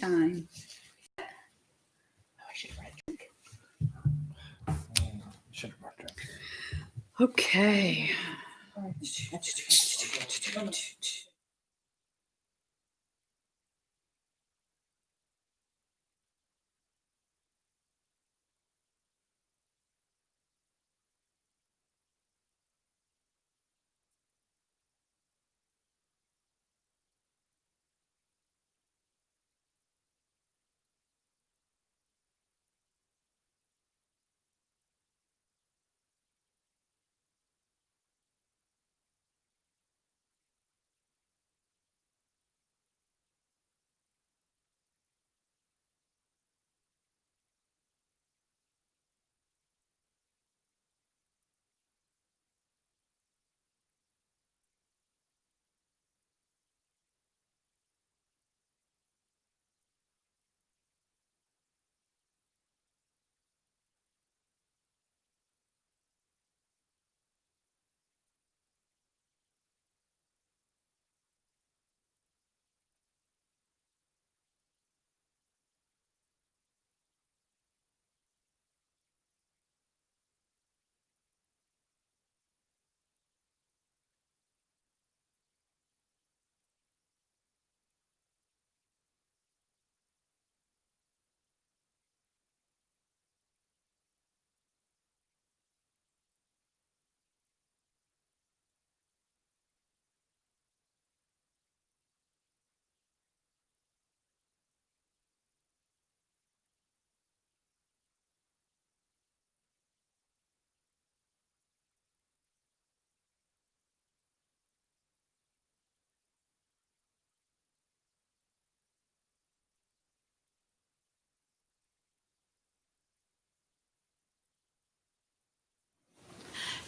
Time. Oh, I should have brought a drink. Should have brought a drink. Okay.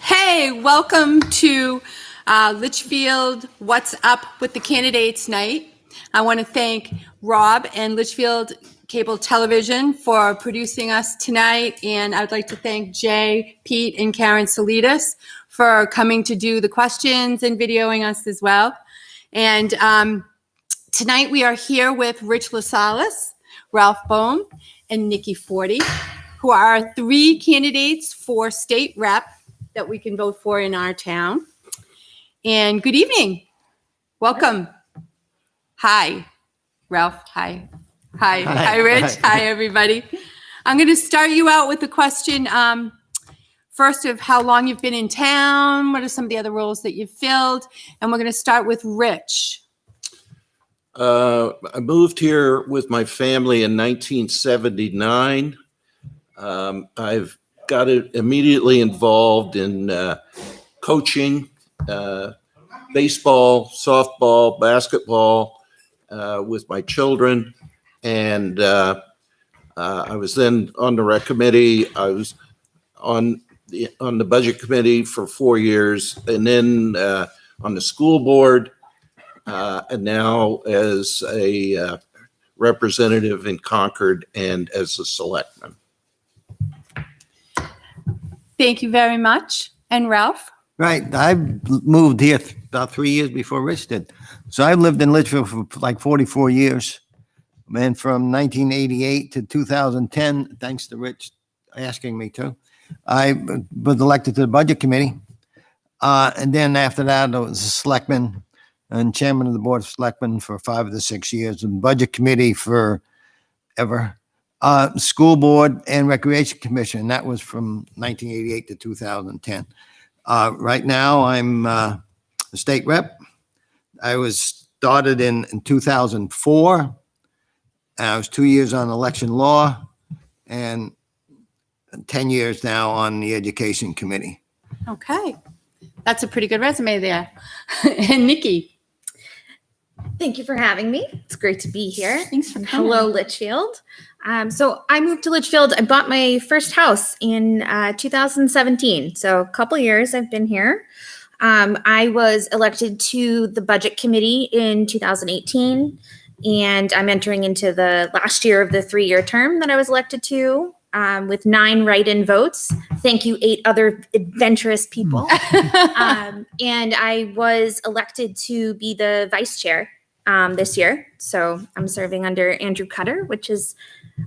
Hey, welcome to Litchfield What's Up with the Candidates Night. I want to thank Rob and Litchfield Cable Television for producing us tonight, and I'd like to thank Jay, Pete, and Karen Salidas for coming to do the questions and videoing us as well. And tonight we are here with Rich LaSalle, Ralph Bohm, and Nikki Forty, who are our three candidates for state rep that we can vote for in our town. And good evening. Welcome. Hi, Ralph. Hi. Hi. Hi, Rich. Hi, everybody. I'm going to start you out with the question first of how long you've been in town. What are some of the other roles that you've filled? And we're going to start with Rich. I moved here with my family in 1979. I've got immediately involved in coaching, baseball, softball, basketball with my children. And I was then on the rec committee. I was on the budget committee for 4 years, and then on the school board, and now as a representative in Concord and as a selectman. Thank you very much. And Ralph? Right. I moved here about 3 years before Rich did. So I lived in Litchfield for like 44 years. And from 1988 to 2010, thanks to Rich asking me to, I was elected to the budget committee. And then after that, I was a selectman and chairman of the board of selectmen for 5 of the 6 years, and budget committee for ever. School board and recreation commission. That was from 1988 to 2010. Right now I'm a state rep. I was started in 2004. I was 2 years on election law and 10 years now on the education committee. Okay. That's a pretty good resume there. And Nikki? Thank you for having me. It's great to be here. Thanks for coming. Hello, Litchfield. So I moved to Litchfield. I bought my first house in 2017. So a couple years I've been here. I was elected to the budget committee in 2018, and I'm entering into the last year of the 3-year term that I was elected to with 9 write-in votes. Thank you, 8 other adventurous people. And I was elected to be the vice chair this year. So I'm serving under Andrew Cutter, which is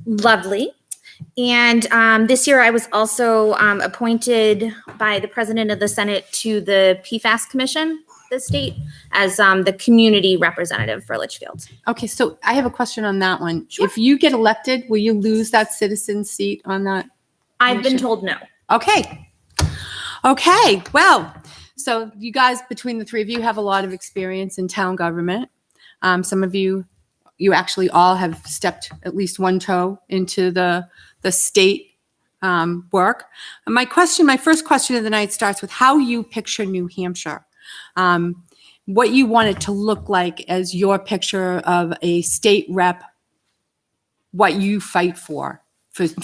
lovely. And this year I was also appointed by the president of the Senate to the PFAS Commission, the state, as the community representative for Litchfield. Okay, so I have a question on that one. Sure. If you get elected, will you lose that citizen seat on that? I've been Commission. told no. Okay. Okay, well, so you guys, between the three of you, have a lot of experience in town government. Some of you actually all have stepped at least one toe into the state work. And my first question of the night starts with how you picture New Hampshire. What you want it to look like as your picture of a state rep, what you fight for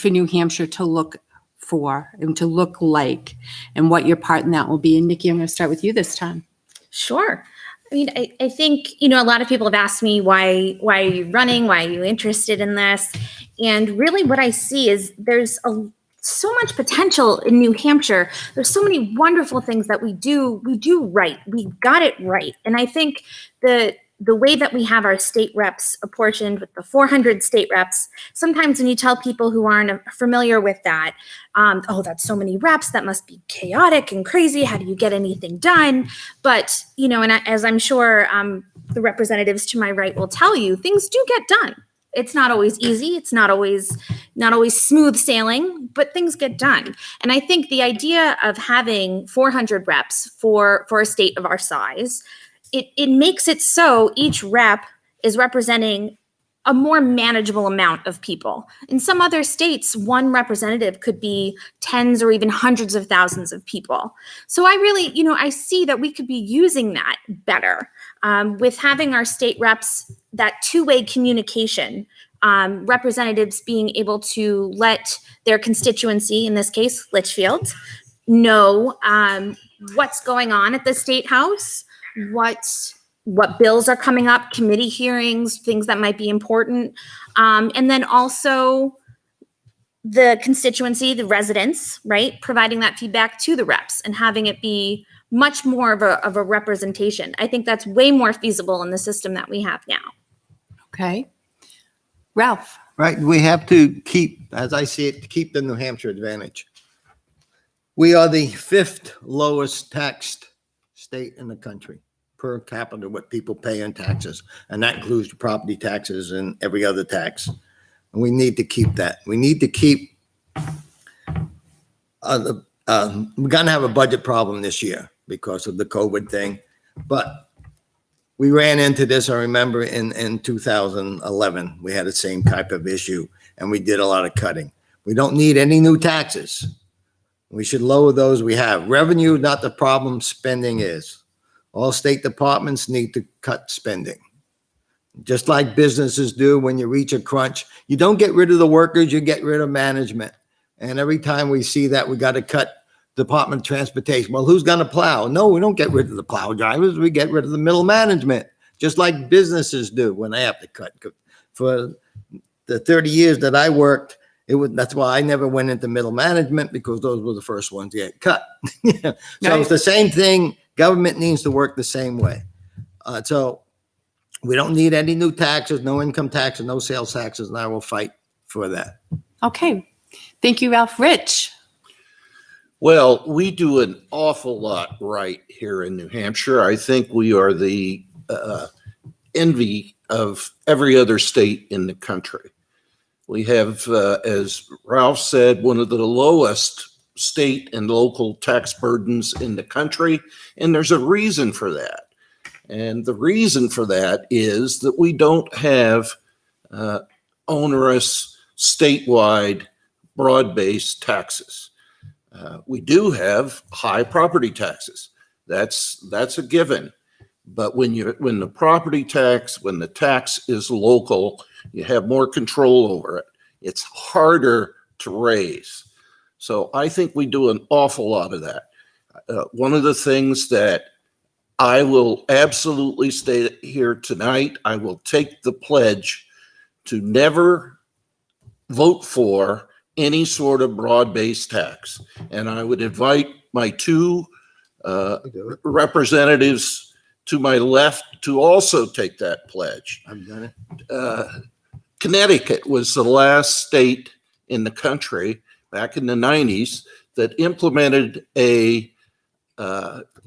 New Hampshire to look for and to look like, and what your part in that will be. And Nikki, I'm going to start with you this time. Sure. I mean, I think, a lot of people have asked me, why are you running? Why are you interested in this? And really what I see is there's so much potential in New Hampshire. There's so many wonderful things that we do right. We got it right. And I think the way that we have our state reps apportioned with the 400 state reps, sometimes when you tell people who aren't familiar with that, oh, that's so many reps, that must be chaotic and crazy. How do you get anything done? But, as I'm sure the representatives to my right will tell you, things do get done. It's not always easy. It's not always smooth sailing, but things get done. And I think the idea of having 400 reps for a state of our size, it makes it so each rep is representing a more manageable amount of people. In some other states, one representative could be tens or even hundreds of thousands of people. So I really, I see that we could be using that better with having our state reps, that two-way communication, representatives being able to let their constituency, in this case, Litchfield, know what's going on at the State House, what bills are coming up, committee hearings, things that might be important. And then also the constituency, the residents, right? Providing that feedback to the reps and having it be much more of a representation. I think that's way more feasible in the system that we have now. Okay. Ralph. Right, we have to keep, as I see it, keep the New Hampshire advantage. We are the 5th lowest taxed state in the country per capita, what people pay in taxes. And that includes the property taxes and every other tax. And we need to keep that. We need to keep, we're going to have a budget problem this year because of the COVID thing. But we ran into this, I remember in 2011, we had the same type of issue and we did a lot of cutting. We don't need any new taxes. We should lower those we have. Revenue, not the problem, spending is. All state departments need to cut spending. Just like businesses do when you reach a crunch. You don't get rid of the workers, you get rid of management. And every time we see that, we got to cut Department of Transportation. Well, who's going to plow? No, we don't get rid of the plow drivers. We get rid of the middle management, just like businesses do when they have to cut. For the 30 years that I worked, that's why I never went into middle management, because those were the first ones to get cut. So it's the same thing. Government needs to work the same way. So we don't need any new taxes, no income taxes, no sales taxes, and I will fight for that. Okay. Thank you, Ralph. Rich. Well, we do an awful lot right here in New Hampshire. I think we are the envy of every other state in the country. We have, as Ralph said, one of the lowest state and local tax burdens in the country, and there's a reason for that. And the reason for that is that we don't have onerous statewide broad-based taxes. We do have high property taxes. That's a given. But when the tax is local, you have more control over it. It's harder to raise. So I think we do an awful lot of that. One of the things that I will absolutely state here tonight, I will take the pledge to never vote for any sort of broad-based tax. And I would invite my two representatives to my left to also take that pledge. I've done it. Connecticut was the last state in the country back in the 90s that implemented a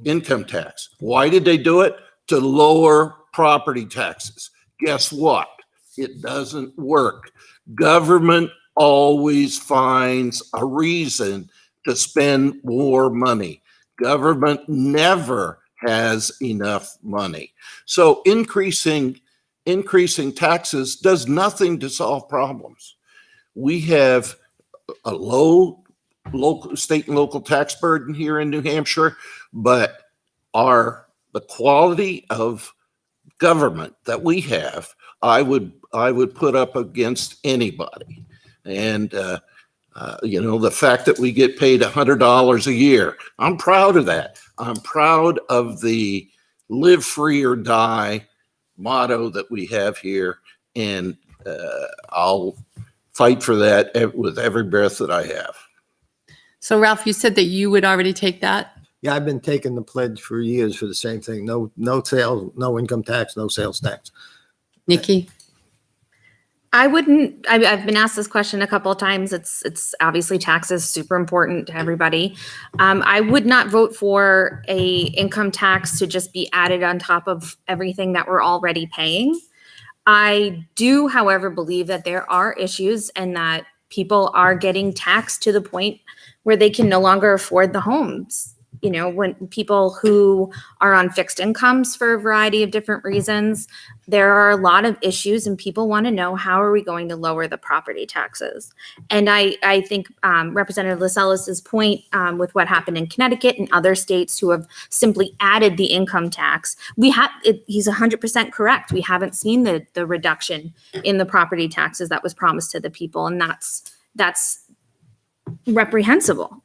income tax. Why did they do it? To lower property taxes. Guess what? It doesn't work. Government always finds a reason to spend more money. Government never has enough money. So increasing taxes does nothing to solve problems. We have a low local, state and local tax burden here in New Hampshire, but the quality of government that we have, I would put up against anybody. And the fact that we get paid $100 a year, I'm proud of that. I'm proud of the live free or die motto that we have here, and I'll fight for that with every breath that I have. So Ralph, you said that you would already take that? Yeah, I've been taking the pledge for years for the same thing. No sales, no income tax, no sales tax. Nikki? I've been asked this question a couple of times. It's obviously taxes super important to everybody. I would not vote for a income tax to just be added on top of everything that we're already paying. I do, however, believe that there are issues and that people are getting taxed to the point where they can no longer afford the homes. You know, when people who are on fixed incomes for a variety of different reasons, there are a lot of issues and people want to know, how are we going to lower the property taxes? And I think Representative Lascelles' point with what happened in Connecticut and other states who have simply added the income tax, he's 100% correct. We haven't seen the reduction in the property taxes that was promised to the people, and that's reprehensible.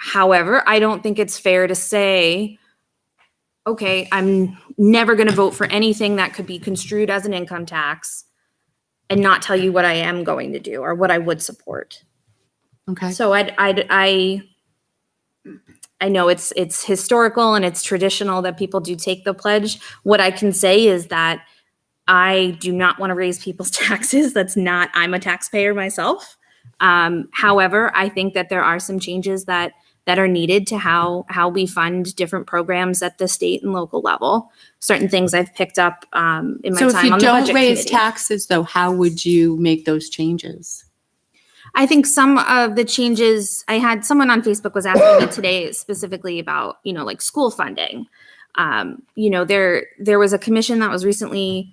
However, I don't think it's fair to say, okay, I'm never going to vote for anything that could be construed as an income tax and not tell you what I am going to do or what I would support. Okay. So I know it's historical and it's traditional that people do take the pledge. What I can say is that I do not want to raise people's taxes. I'm a taxpayer myself. However, I think that there are some changes that are needed to how we fund different programs at the state and local level. Certain things I've picked up in my time on the budget committee. So if you don't raise taxes, though, how would you make those changes? I think some of the changes, I had someone on Facebook was asking me today specifically about, like school funding. There was a commission that was recently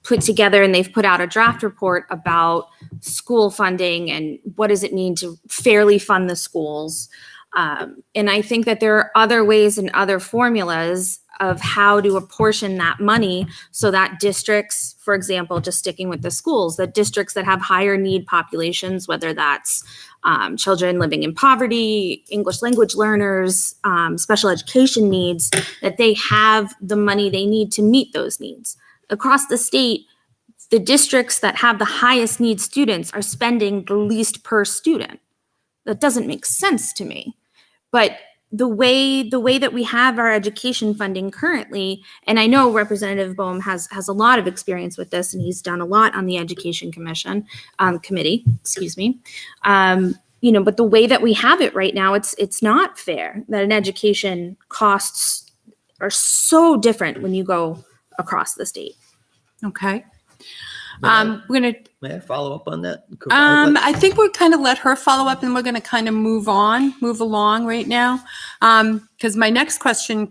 put together, and they've put out a draft report about school funding and what does it mean to fairly fund the schools. And I think that there are other ways and other formulas of how to apportion that money so that districts, for example, just sticking with the schools, that districts that have higher need populations, whether that's children living in poverty, English language learners, special education needs, that they have the money they need to meet those needs. Across the state, the districts that have the highest need students are spending the least per student. That doesn't make sense to me. But the way that we have our education funding currently, and I know Representative Boehm has a lot of experience with this, and he's done a lot on the Education Committee, excuse me. But the way that we have it right now, it's not fair that an education costs are so different when you go across the state. Okay. May We're going to May I follow up on that? I think we're kind of let her follow up, and we're going to kind of move along right now. Because my next question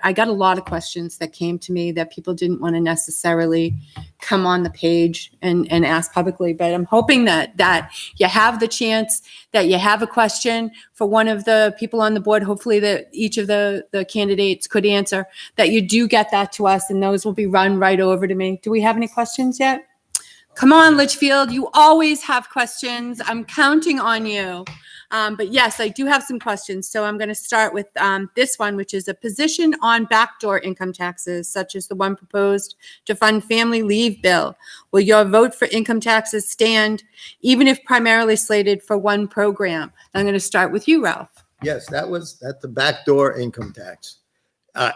I got a lot of questions that came to me that people didn't want to necessarily come on the page and ask publicly. But I'm hoping that you have the chance, that you have a question for one of the people on the board, hopefully that each of the candidates could answer, that you do get that to us, and those will be run right over to me. Do we have any questions yet? Come on, Litchfield, you always have questions. I'm counting on you. But yes, I do have some questions. So I'm going to start with this one, which is a position on backdoor income taxes, such as the one proposed to fund family leave bill. Will your vote for income taxes stand, even if primarily slated for one program? I'm going to start with you, Ralph. Yes, that's the backdoor income tax. I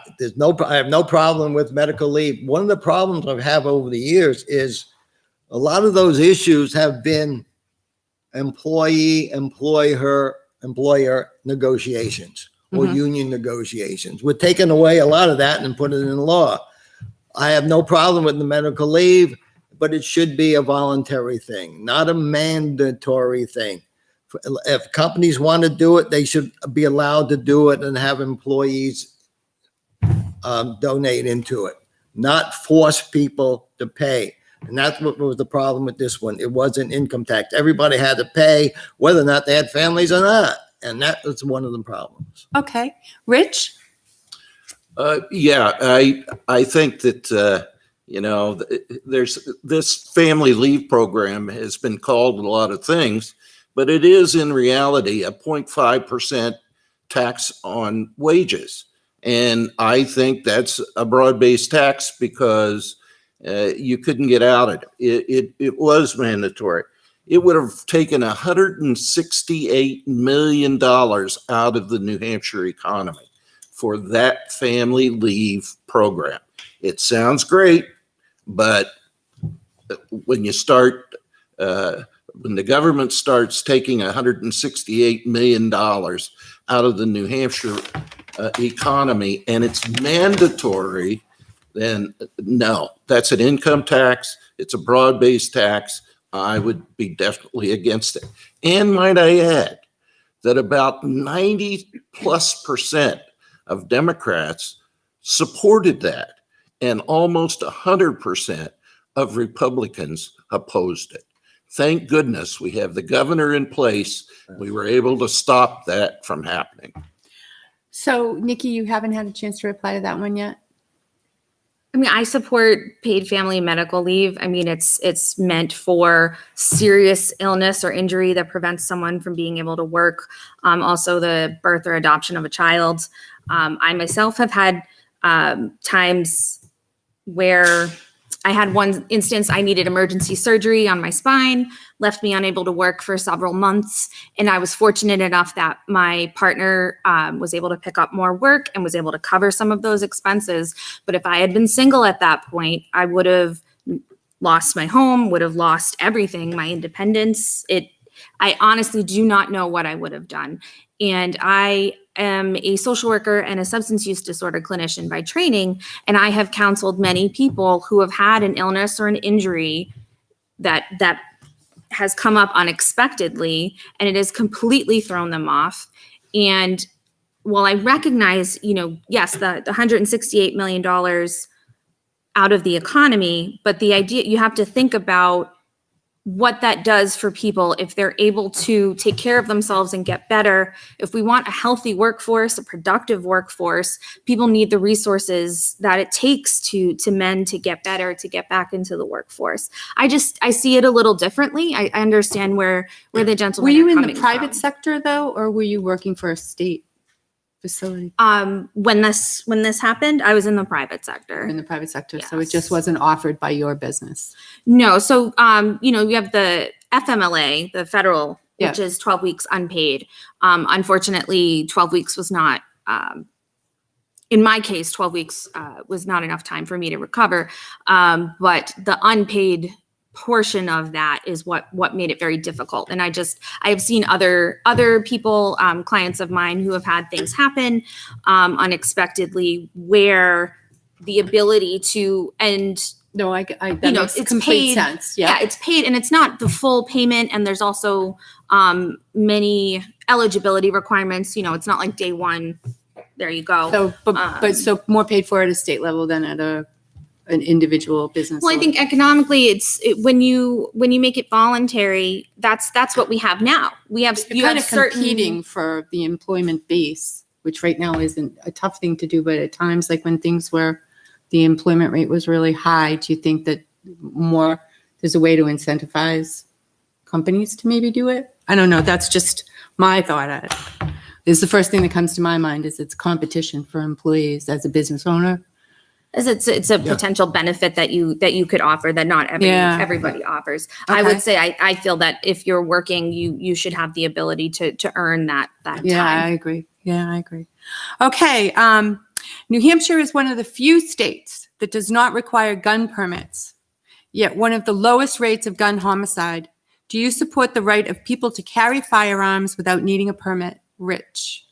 have no problem with medical leave. One of the problems I've had over the years is a lot of those issues have been employee, employer negotiations or Mhm. union negotiations. We're taking away a lot of that and put it in law. I have no problem with the medical leave, but it should be a voluntary thing, not a mandatory thing. If companies want to do it, they should be allowed to do it and have employees donate into it, not force people to pay. And that's what was the problem with this one. It wasn't income tax. Everybody had to pay, whether or not they had families or not. And that was one of the problems. Okay. Rich? Yeah, I think that, there's this family leave program has been called a lot of things, but it is in reality a 0.5% tax on wages. And I think that's a broad-based tax because you couldn't get out of it. It was mandatory. It would have taken $168 million out of the New Hampshire economy for that family leave program. It sounds great, but when you start, when the government starts taking $168 million out of the New Hampshire economy and it's mandatory, then no, that's an income tax. It's a broad-based tax. I would be definitely against it. And might I add that about 90+% of Democrats supported that, and almost 100% of Republicans opposed it. Thank goodness we have the governor in place. We were able to stop that from happening. So, Nikki, you haven't had a chance to reply to that one yet? I mean, I support paid family medical leave. I mean, it's meant for serious illness or injury that prevents someone from being able to work. Also, the birth or adoption of a child. I myself have had times where I had one instance, I needed emergency surgery on my spine, left me unable to work for several months. And I was fortunate enough that my partner was able to pick up more work and was able to cover some of those expenses. But if I had been single at that point, I would have lost my home, would have lost everything, my independence. I honestly do not know what I would have done. And I am a social worker and a substance use disorder clinician by training, and I have counseled many people who have had an illness or an injury that has come up unexpectedly, and it has completely thrown them off. And while I recognize, yes, the $168 million out of the economy, but the idea, you have to think about what that does for people if they're able to take care of themselves and get better. If we want a healthy workforce, a productive workforce, people need the resources that it takes to mend, to get better, to get back into the workforce. I see it a little differently. I understand where the gentleman Were you in the coming private from. sector though, or were you working for a state facility? When this happened, I was in the private sector. In the private sector, so it Yes. just wasn't offered by your business. No, so you have the FMLA, the federal, Yeah. which is 12 weeks unpaid. Unfortunately, 12 weeks was not. In my case, 12 weeks was not enough time for me to recover. But the unpaid portion of that is what made it very difficult. And I have seen other people, clients of mine who have had things happen unexpectedly, where the ability to end. No, that makes it's complete paid. sense. Yeah, it's paid, and it's not the full payment. And there's also many eligibility requirements. It's not like day one. There you go. So, but more paid for at a state level than at an individual business. Well, I think economically, when you make it voluntary, that's what we have now. We have you're kind of competing for the employment base, which right now isn't a tough thing to do. But at times, like when things were, the employment rate was really high, do you think that there's a way to incentivize companies to maybe do it? I don't know. That's just my thought at it. Is the first thing that comes to my mind is it's competition for employees as a business owner. As it's a potential benefit that you could offer that not everybody offers. I Okay. would say I feel that if you're working, you should have the ability to earn that Yeah, time. I agree. Yeah, I agree. Okay. New Hampshire is one of the few states that does not require gun permits, yet one of the lowest rates of gun homicide. Do you support the right of people to carry firearms without needing a permit? Rich.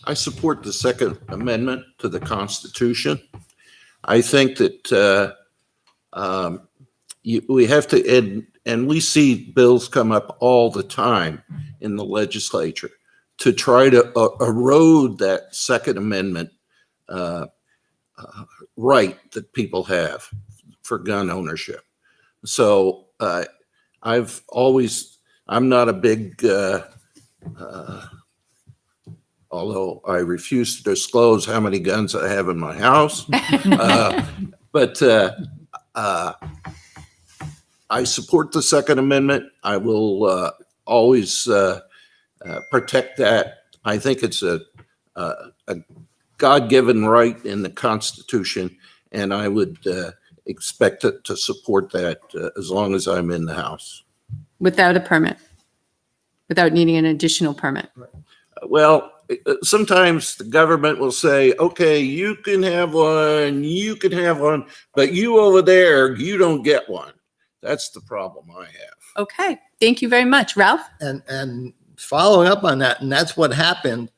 I support the Second Amendment to the Constitution. I think that we have to, and we see bills come up all the time in the legislature to try to erode that Second Amendment right that people have for gun ownership. So I'm not a big, although I refuse to disclose how many guns I have in my house, but I support the Second Amendment. I will always protect that. I think it's a God-given right in the Constitution, and I would expect it to support that as long as I'm in the House. Without a permit, without needing an additional permit. Well, sometimes the government will say, okay, you can have one, but you over there, you don't get one. That's the problem I have. Okay, thank you very much. Ralph? And following up on that, and that's what happened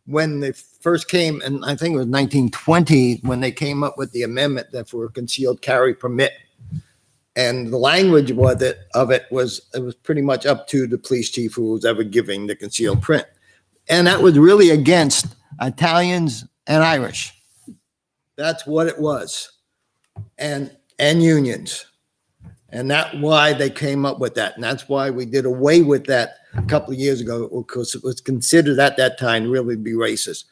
when they first came, and I think it was 1920, when they came up with the amendment that for a concealed carry permit. And the language of it was pretty much up to the police chief who was ever giving the concealed print. And that was really against Italians and Irish. That's what it was. And unions. And that's why they came up with that. And that's why we did away with that a couple of years ago, because it was considered at that time really to be racist,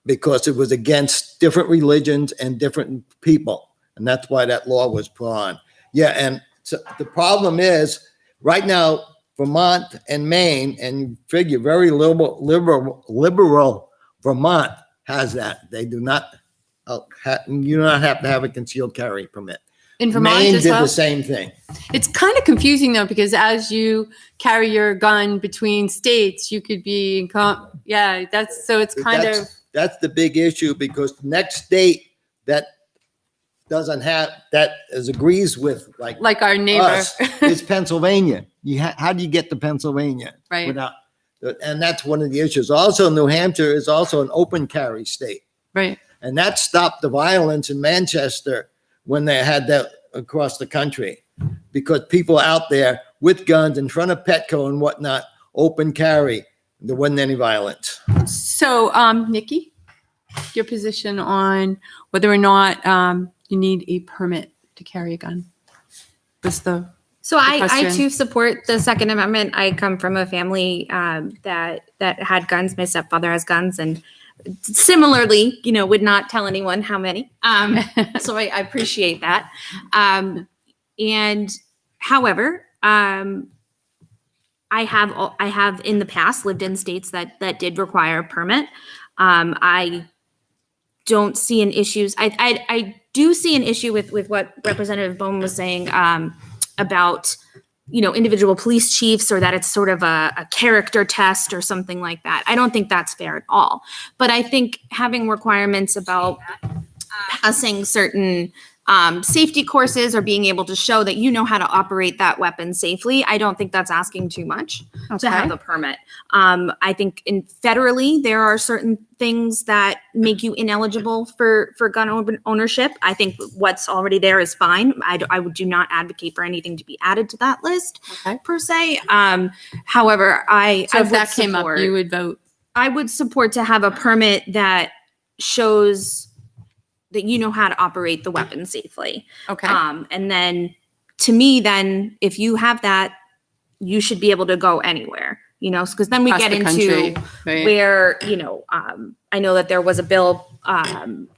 because it was against different religions and different people. And that's why that law was put on. Yeah, and so the problem is right now, Vermont and Maine, and you figure very liberal Vermont has that. They do not, you do not have to have a concealed carry permit. In Vermont Maine as did well? the same thing. It's kind of confusing though, because as you carry your gun between states, you could be, that's That's the big issue, because the next state that doesn't have, that agrees with like our neighbor. us is Pennsylvania. How do you get to Pennsylvania? Right. Without, and that's one of the issues. Also, New Hampshire is also an open carry state. Right. And that stopped the violence in Manchester when they had that across the country, because people out there with guns in front of Petco and whatnot, open carry, there wasn't any violence. So, Nikki, your position on whether or not you need a permit to carry a gun? So I question. too support the Second Amendment. I come from a family that had guns. My stepfather has guns, and similarly, would not tell anyone how many. So I appreciate that. And however, I have in the past lived in states that did require a permit. I don't see an issues. I do see an issue with what Representative Bowman was saying about individual police chiefs, or that it's sort of a character test or something like that. I don't think that's fair at all. But I think having requirements about passing certain safety courses or being able to show that you know how to operate that weapon safely, I don't think that's asking too much to have a permit. I think federally, there are certain things that make you ineligible for gun ownership. I think what's already there is fine. I do not advocate for anything to be added to that list per se. However, So if that came up, you would vote? I would support to have a permit that shows that you know how to operate the weapon safely. Okay. And then to me, then if you have that, you should be able to go anywhere, because then we Across get the into country, right? where, I know that there was a bill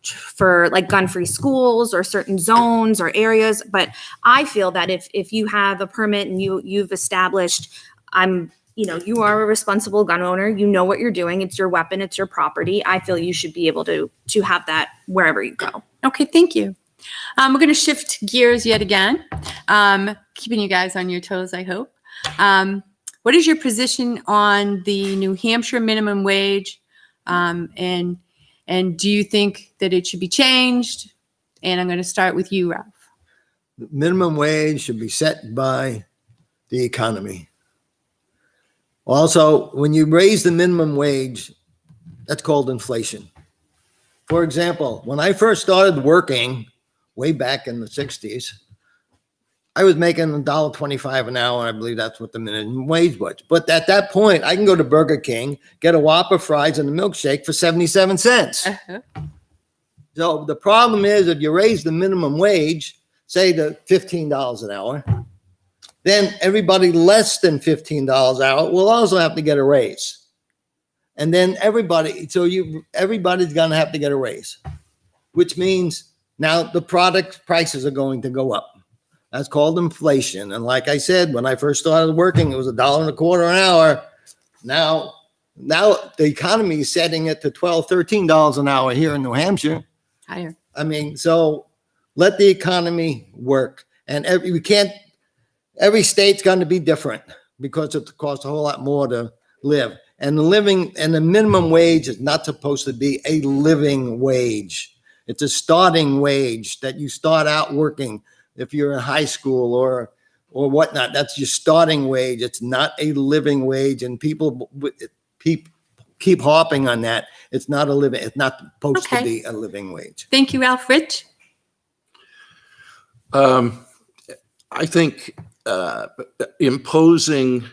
for like gun-free schools or certain zones or areas, but I feel that if you have a permit and you've established, you are a responsible gun owner, you know what you're doing, it's your weapon, it's your property, I feel you should be able to have that wherever you go. Okay, thank you. We're going to shift gears yet again, keeping you guys on your toes, I hope. What is your position on the New Hampshire minimum wage and And do you think that it should be changed? And I'm going to start with you, Ralph. The minimum wage should be set by the economy. Also, when you raise the minimum wage, that's called inflation. For example, when I first started working way back in the 60s, I was making $1.25 an hour. I believe that's what the minimum wage was. But at that point, I can go to Burger King, get a Whopper fries and a milkshake for 77 cents. So the problem is if you raise the minimum wage, say to $15 an hour, then everybody less than $15 an hour will also have to get a raise. And then everybody's going to have to get a raise, which means now the product prices are going to go up. That's called inflation. And like I said, when I first started working, it was $1.25 an hour. Now the economy is setting it to $12, $13 an hour here in New Hampshire. Higher. I mean, so let the economy work. And every state's going to be different because it costs a whole lot more to live. And the minimum wage is not supposed to be a living wage. It's a starting wage that you start out working. If you're in high school or whatnot, that's your starting wage. It's not a living wage, and people keep harping on that. It's not a living. It's not supposed to be a living wage. Thank you, Ralph. Rich? I think imposing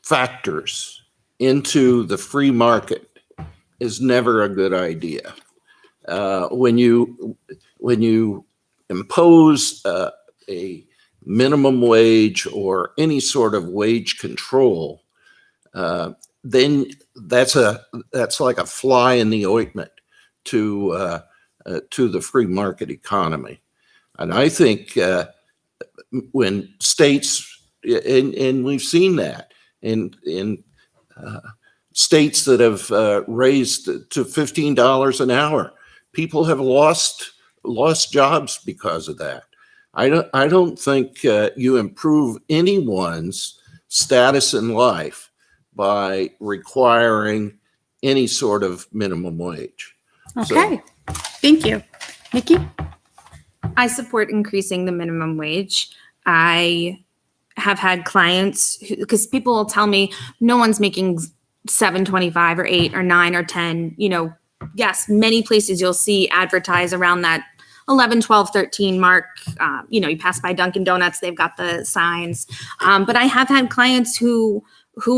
factors into the free market is never a good idea. When you impose a minimum wage or any sort of wage control, then that's like a fly in the ointment to the free market economy. And I think when states, and we've seen that in states that have raised to $15 an hour, people have lost jobs because of that. I don't think you improve anyone's status in life by requiring any sort of minimum wage. Okay. Thank you. Nikki? I support increasing the minimum wage. I have had clients because people will tell me no one's making $7.25 or $8 or $9 or $10. Yes, many places you'll see advertise around that 11, 12, 13 mark. You pass by Dunkin' Donuts, they've got the signs. But I have had clients who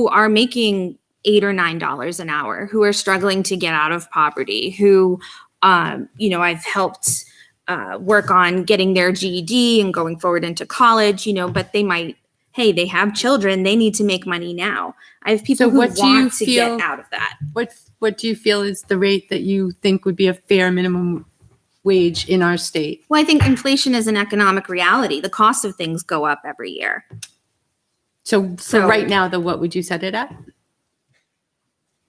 are making $8 or $9 an hour, who are struggling to get out of poverty, who, I've helped work on getting their GED and going forward into college, but they have children, they need to make money now. I have people who want to get out of that. What do you feel is the rate that you think would be a fair minimum wage in our state? Well, I think inflation is an economic reality. The cost of things go up every year. So right now, what would you set it at?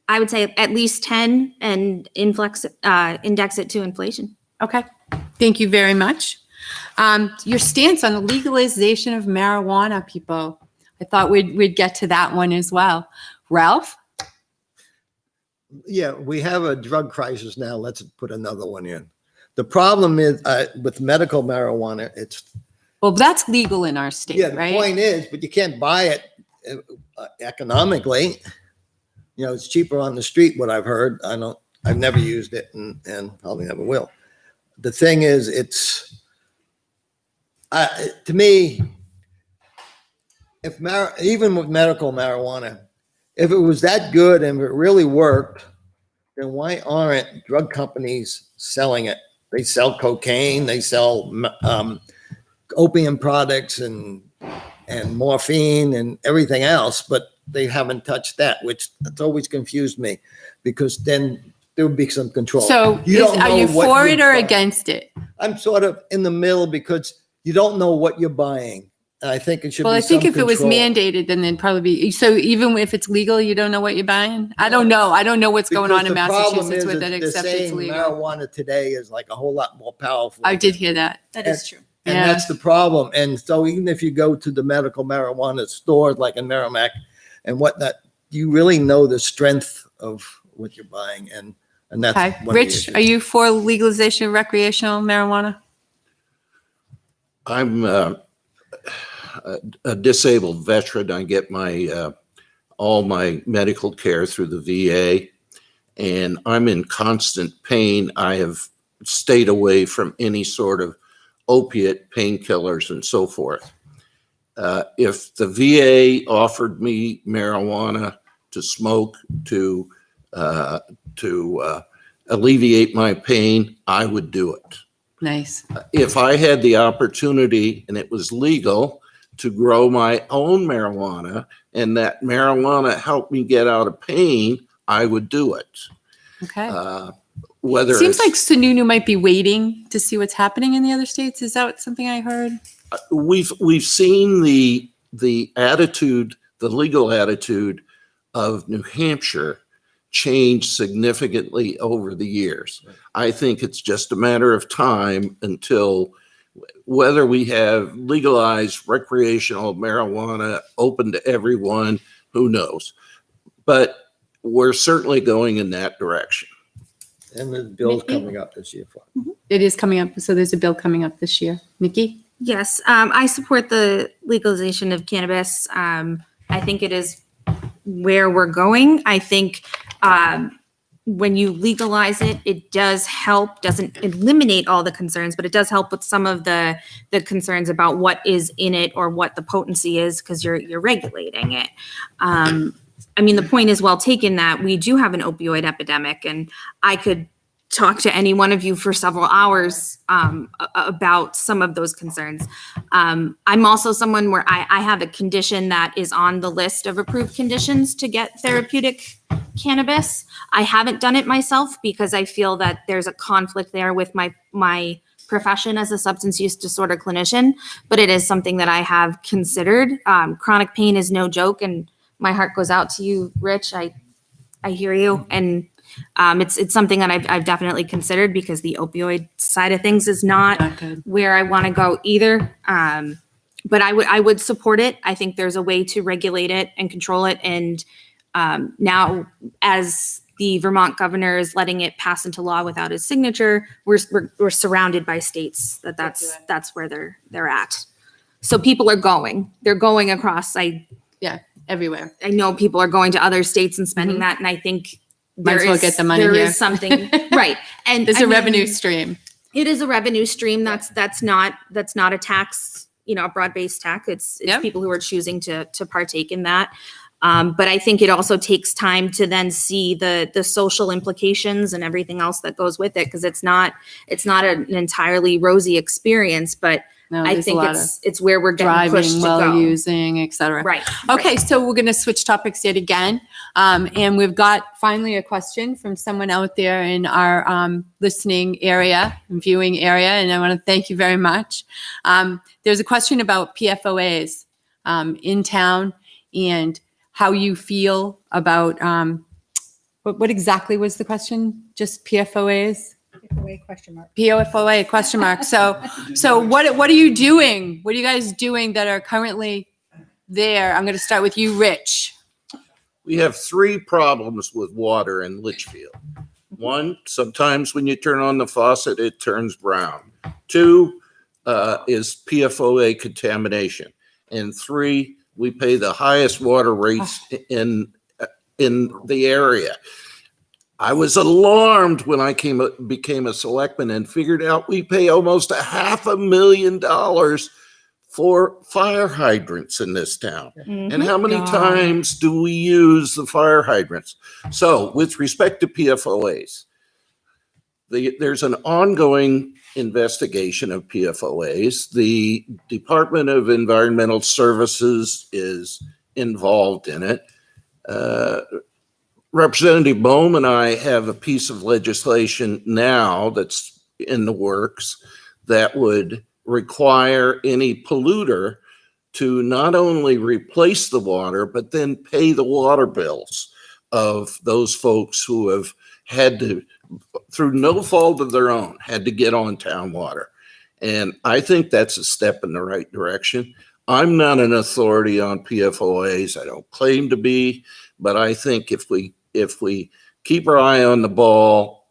I would say at least 10 and index it to inflation. Okay. Thank you very much. Your stance on the legalization of marijuana, people. I thought we'd get to that one as well. Ralph? Yeah, we have a drug crisis now. Let's put another one in. The problem is with medical marijuana, Well, that's legal in our state, the right? point is, but you can't buy it economically. It's cheaper on the street, what I've heard. I've never used it and probably never will. The thing is, to me, even with medical marijuana, if it was that good and if it really worked, then why aren't drug companies selling it? They sell cocaine, they sell opium products and morphine and everything else, but they haven't touched that, which that's always confused me because then there would be some control. So are you for it or against it? I'm sort of in the middle because you don't know what you're buying. And I think it should be some control. Well, I think if it was mandated, then it'd probably be. So even if it's legal, you don't know what you're buying? I don't know. I don't know what's going on in Massachusetts with it, except it's legal. Marijuana today is like a whole lot more powerful. I did hear that. That is true. And that's the problem. And so even if you go to the medical marijuana stores like in Merrimack and whatnot, you really know the strength of what you're buying, and that's Okay. one of the Rich, issues. are you for legalization of recreational marijuana? I'm a disabled veteran. I get my all my medical care through the VA, and I'm in constant pain. I have stayed away from any sort of opiate, painkillers, and so forth. If the VA offered me marijuana to smoke to alleviate my pain, I would do it. Nice. If I had the opportunity and it was legal to grow my own marijuana and that marijuana helped me get out of pain, I would do it. Okay. Whether Seems like it's, Sununu might be waiting to see what's happening in the other states. Is that something I heard? we've seen the attitude, the legal attitude of New Hampshire change significantly over the years. I think it's just a matter of time until whether we have legalized recreational marijuana open to everyone, who knows? But we're certainly going in that direction. And the bill's Nikki? coming up this year. It is coming up. So there's a bill coming up this year. Nikki? Yes, I support the legalization of cannabis. I think it is where we're going. I think when you legalize it, it does help, doesn't eliminate all the concerns, but it does help with some of the concerns about what is in it or what the potency is, because you're regulating it. I mean, the point is well taken that we do have an opioid epidemic, and I could talk to any one of you for several hours about some of those concerns. I'm also someone where I have a condition that is on the list of approved conditions to get therapeutic cannabis. I haven't done it myself because I feel that there's a conflict there with my profession as a substance use disorder clinician, but it is something that I have considered. Chronic pain is no joke, and my heart goes out to you, Rich. I hear you, and it's something that I've definitely considered because the opioid side of things is not Not good. where I want to go either. But I would support it. I think there's a way to regulate it and control it. And now, as the Vermont governor is letting it pass into law without his signature, we're surrounded by states that's where they're at. So people are going. They're going across. Yeah, everywhere. I know people are going to other states and spending that, and I think Might as well get the money there here. is something right, and There's I a mean, revenue stream. It is a revenue stream. That's not a tax, a broad-based tax. It's Yep. people who are choosing to partake in that. But I think it also takes time to then see the social implications and everything else that goes with it, because it's not an entirely rosy experience. But No, I there's a think lot of it's where we're getting pushed driving to while go. using, et cetera. Right. Okay, so we're going to switch topics yet again. And we've got finally a question from someone out there in our listening area and viewing area. And I want to thank you very much. There's a question about PFOAs in town and how you feel about, what exactly was the question? Just PFOAs? PFOA question mark. So what are you doing? What are you guys doing that are currently there? I'm going to start with you, Rich. We have three problems with water in Litchfield. One, sometimes when you turn on the faucet, it turns brown. Two is PFOA contamination. And three, we pay the highest water rates in the area. I was alarmed when I became a selectman and figured out we pay almost $500,000 for fire hydrants in this town. And how many God. times do we use the fire hydrants? So with respect to PFOAs, there's an ongoing investigation of PFOAs. The Department of Environmental Services is involved in it. Representative Bohm and I have a piece of legislation now that's in the works that would require any polluter to not only replace the water, but then pay the water bills of those folks who have had to, through no fault of their own, had to get on town water. And I think that's a step in the right direction. I'm not an authority on PFOAs. I don't claim to be, but I think if we keep our eye on the ball.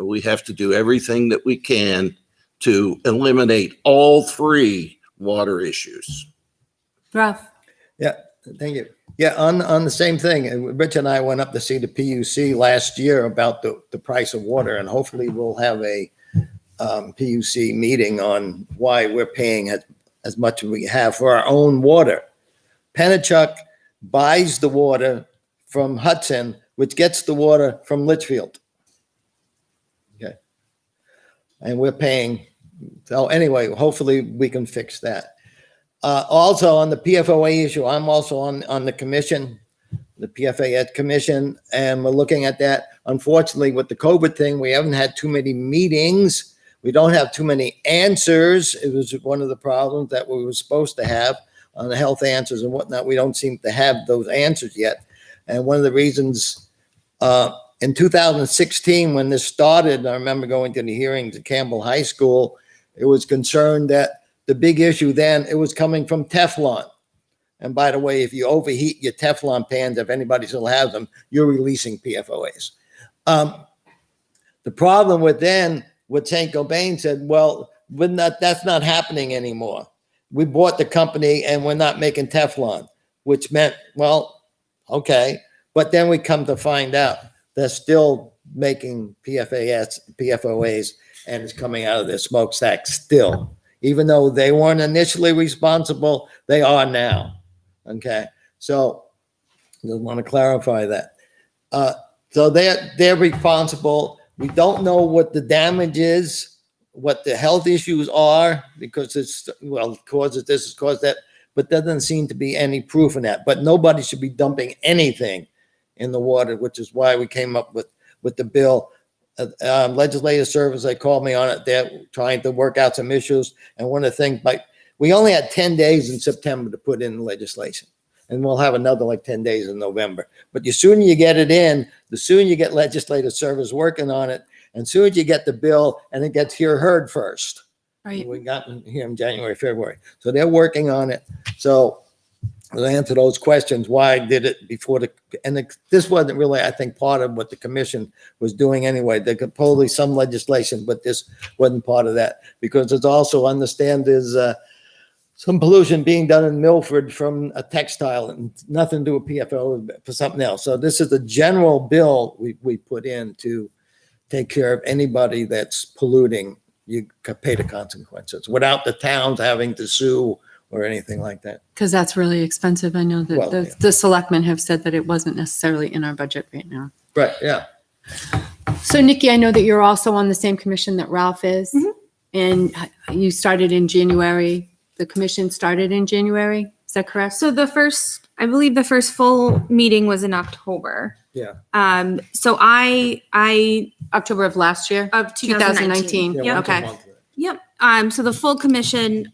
We have to do everything that we can to eliminate all three water issues. Ralph? Yeah, thank you. Yeah, on the same thing, Rich and I went up to see the PUC last year about the price of water, and hopefully we'll have a PUC meeting on why we're paying as much as we have for our own water. Pennachuck buys the water from Hudson, which gets the water from Litchfield. Okay. And we're paying. So anyway, hopefully we can fix that. Also on the PFOA issue, I'm also on the commission, the PFAS commission, and we're looking at that. Unfortunately, with the COVID thing, we haven't had too many meetings. We don't have too many answers. It was one of the problems that we were supposed to have on the health answers and whatnot. We don't seem to have those answers yet. And one of the reasons in 2016, when this started, I remember going to the hearings at Campbell High School, it was concerned that the big issue then, it was coming from Teflon. And by the way, if you overheat your Teflon pans, if anybody still has them, you're releasing PFOAs. The problem with then, what St. Gobain said, well, that's not happening anymore. We bought the company and we're not making Teflon, which meant, well, okay. But then we come to find out they're still making PFOAs, and it's coming out of their smokestack still. Even though they weren't initially responsible, they are now. Okay, so I just want to clarify that. So they're responsible. We don't know what the damage is, what the health issues are, because it's, well, causes this, caused that, but there doesn't seem to be any proof in that. But nobody should be dumping anything in the water, which is why we came up with the bill. Legislative service, they called me on it. They're trying to work out some issues. And one of the things, like, we only had 10 days in September to put in legislation. And we'll have another like 10 days in November. But the sooner you get it in, the sooner you get legislative service working on it, and soon as you get the bill and it gets heard first. Right. We got it here in January, February. So they're working on it. So to answer those questions, why did it before this wasn't really, I think, part of what the commission was doing anyway. There could probably some legislation, but this wasn't part of that, because it's also understand there's some pollution being done in Milford from a textile and nothing to do with PFO, for something else. So this is the general bill we put in to take care of anybody that's polluting. You pay the consequences without the towns having to sue or anything like that. Because that's really expensive. I know that Well, the selectmen have said that it wasn't necessarily in our budget right now. Right, yeah. So Nikki, I know that you're also on the same commission that Ralph is. And you started in January. The commission started in January. Is that correct? So I believe the first full meeting was in October. Yeah. So I October of last year? of 2019. 2019. Yep. Okay. Yep. So the full commission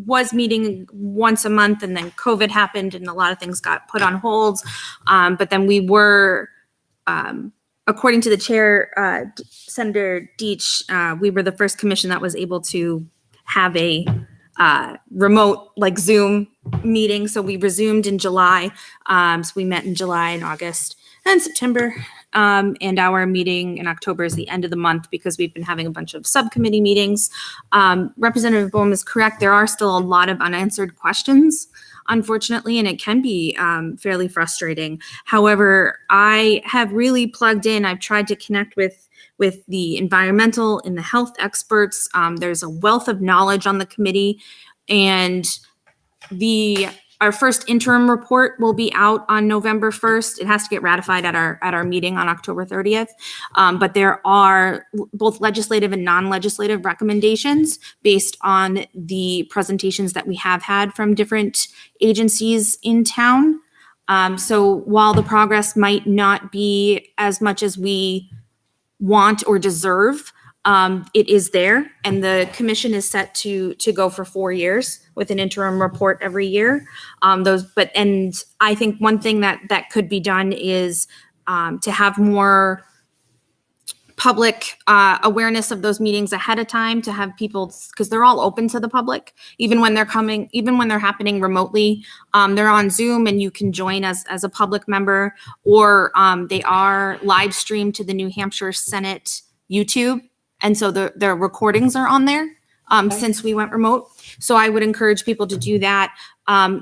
was meeting once a month, and then COVID happened and a lot of things got put on hold. But then we were, according to the chair, Senator Deitch, we were the first commission that was able to have a remote, like Zoom meeting. So we resumed in July. So we met in July and August and September. And our meeting in October is the end of the month because we've been having a bunch of subcommittee meetings. Representative Boehm is correct. There are still a lot of unanswered questions, unfortunately, and it can be fairly frustrating. However, I have really plugged in. I've tried to connect with the environmental and the health experts. There's a wealth of knowledge on the committee, and our first interim report will be out on November 1st. It has to get ratified at our meeting on October 30th. But there are both legislative and non-legislative recommendations based on the presentations that we have had from different agencies in town. So while the progress might not be as much as we want or deserve, it is there, and the commission is set to go for 4 years with an interim report every year. And I think one thing that could be done is to have more public awareness of those meetings ahead of time to have people, because they're all open to the public, even when they're happening remotely. They're on Zoom and you can join as a public member, or they are live streamed to the New Hampshire Senate YouTube. And so their recordings are on there since we went remote. So I would encourage people to do that.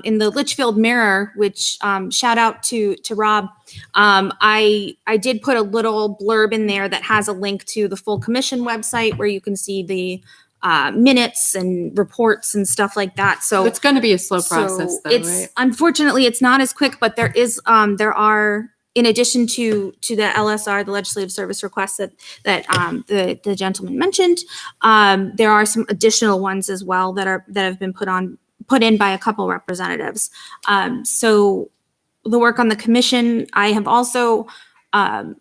In the Litchfield Mirror, which shout out to Rob, I did put a little blurb in there that has a link to the full commission website where you can see the minutes and reports and stuff like that. So It's going to be a slow process, though, it's right? unfortunately it's not as quick, but there are, in addition to the LSR, the legislative service requests that the gentleman mentioned, there are some additional ones as well that have been put in by a couple representatives. So the work on the commission, I have also, I'm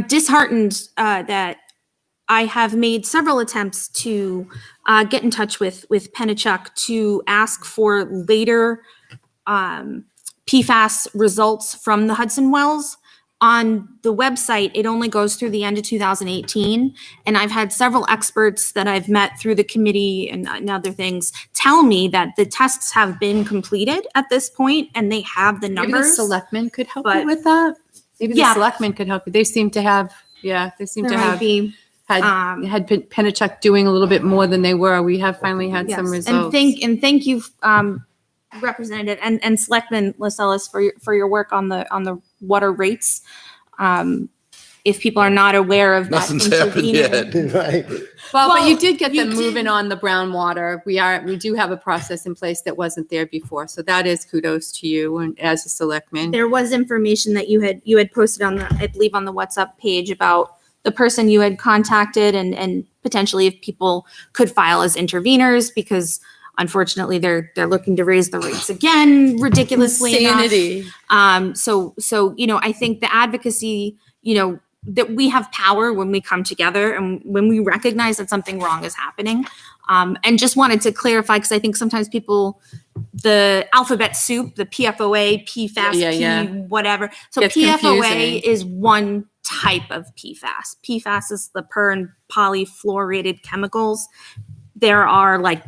disheartened that I have made several attempts to get in touch with Pennachuck to ask for later PFAS results from the Hudson Wells. On the website, it only goes through the end of 2018. And I've had several experts that I've met through the committee and other things tell me that the tests have been completed at this point and they have the Maybe the numbers. selectmen could help but- you with that. Maybe the Yeah. selectmen could help you. They seem to have, There to might have be, had Pennachuck doing a little bit more than they were. We have finally had some yes. results. And thank you, Representative and Selectman Lascelles for your work on the water rates. If people are not aware of that, Nothing's happened intervening- yet. Right. Well, but Well, you did get you them did- moving on the brown water. We do have a process in place that wasn't there before. So that is kudos to you and as a selectman. There was information that you had posted on the, I believe, on the WhatsApp page about the person you had contacted and potentially if people could file as interveners, because unfortunately they're looking to raise the rates again ridiculously enough. Insanity. So, I think the advocacy, that we have power when we come together and when we recognize that something wrong is happening. And just wanted to clarify, because I think sometimes people, the alphabet soup, the PFOA, PFAS, Yeah. whatever. So Gets PFOA confusing. is one type of PFAS. PFAS is the per and polyfluorinated chemicals. There are like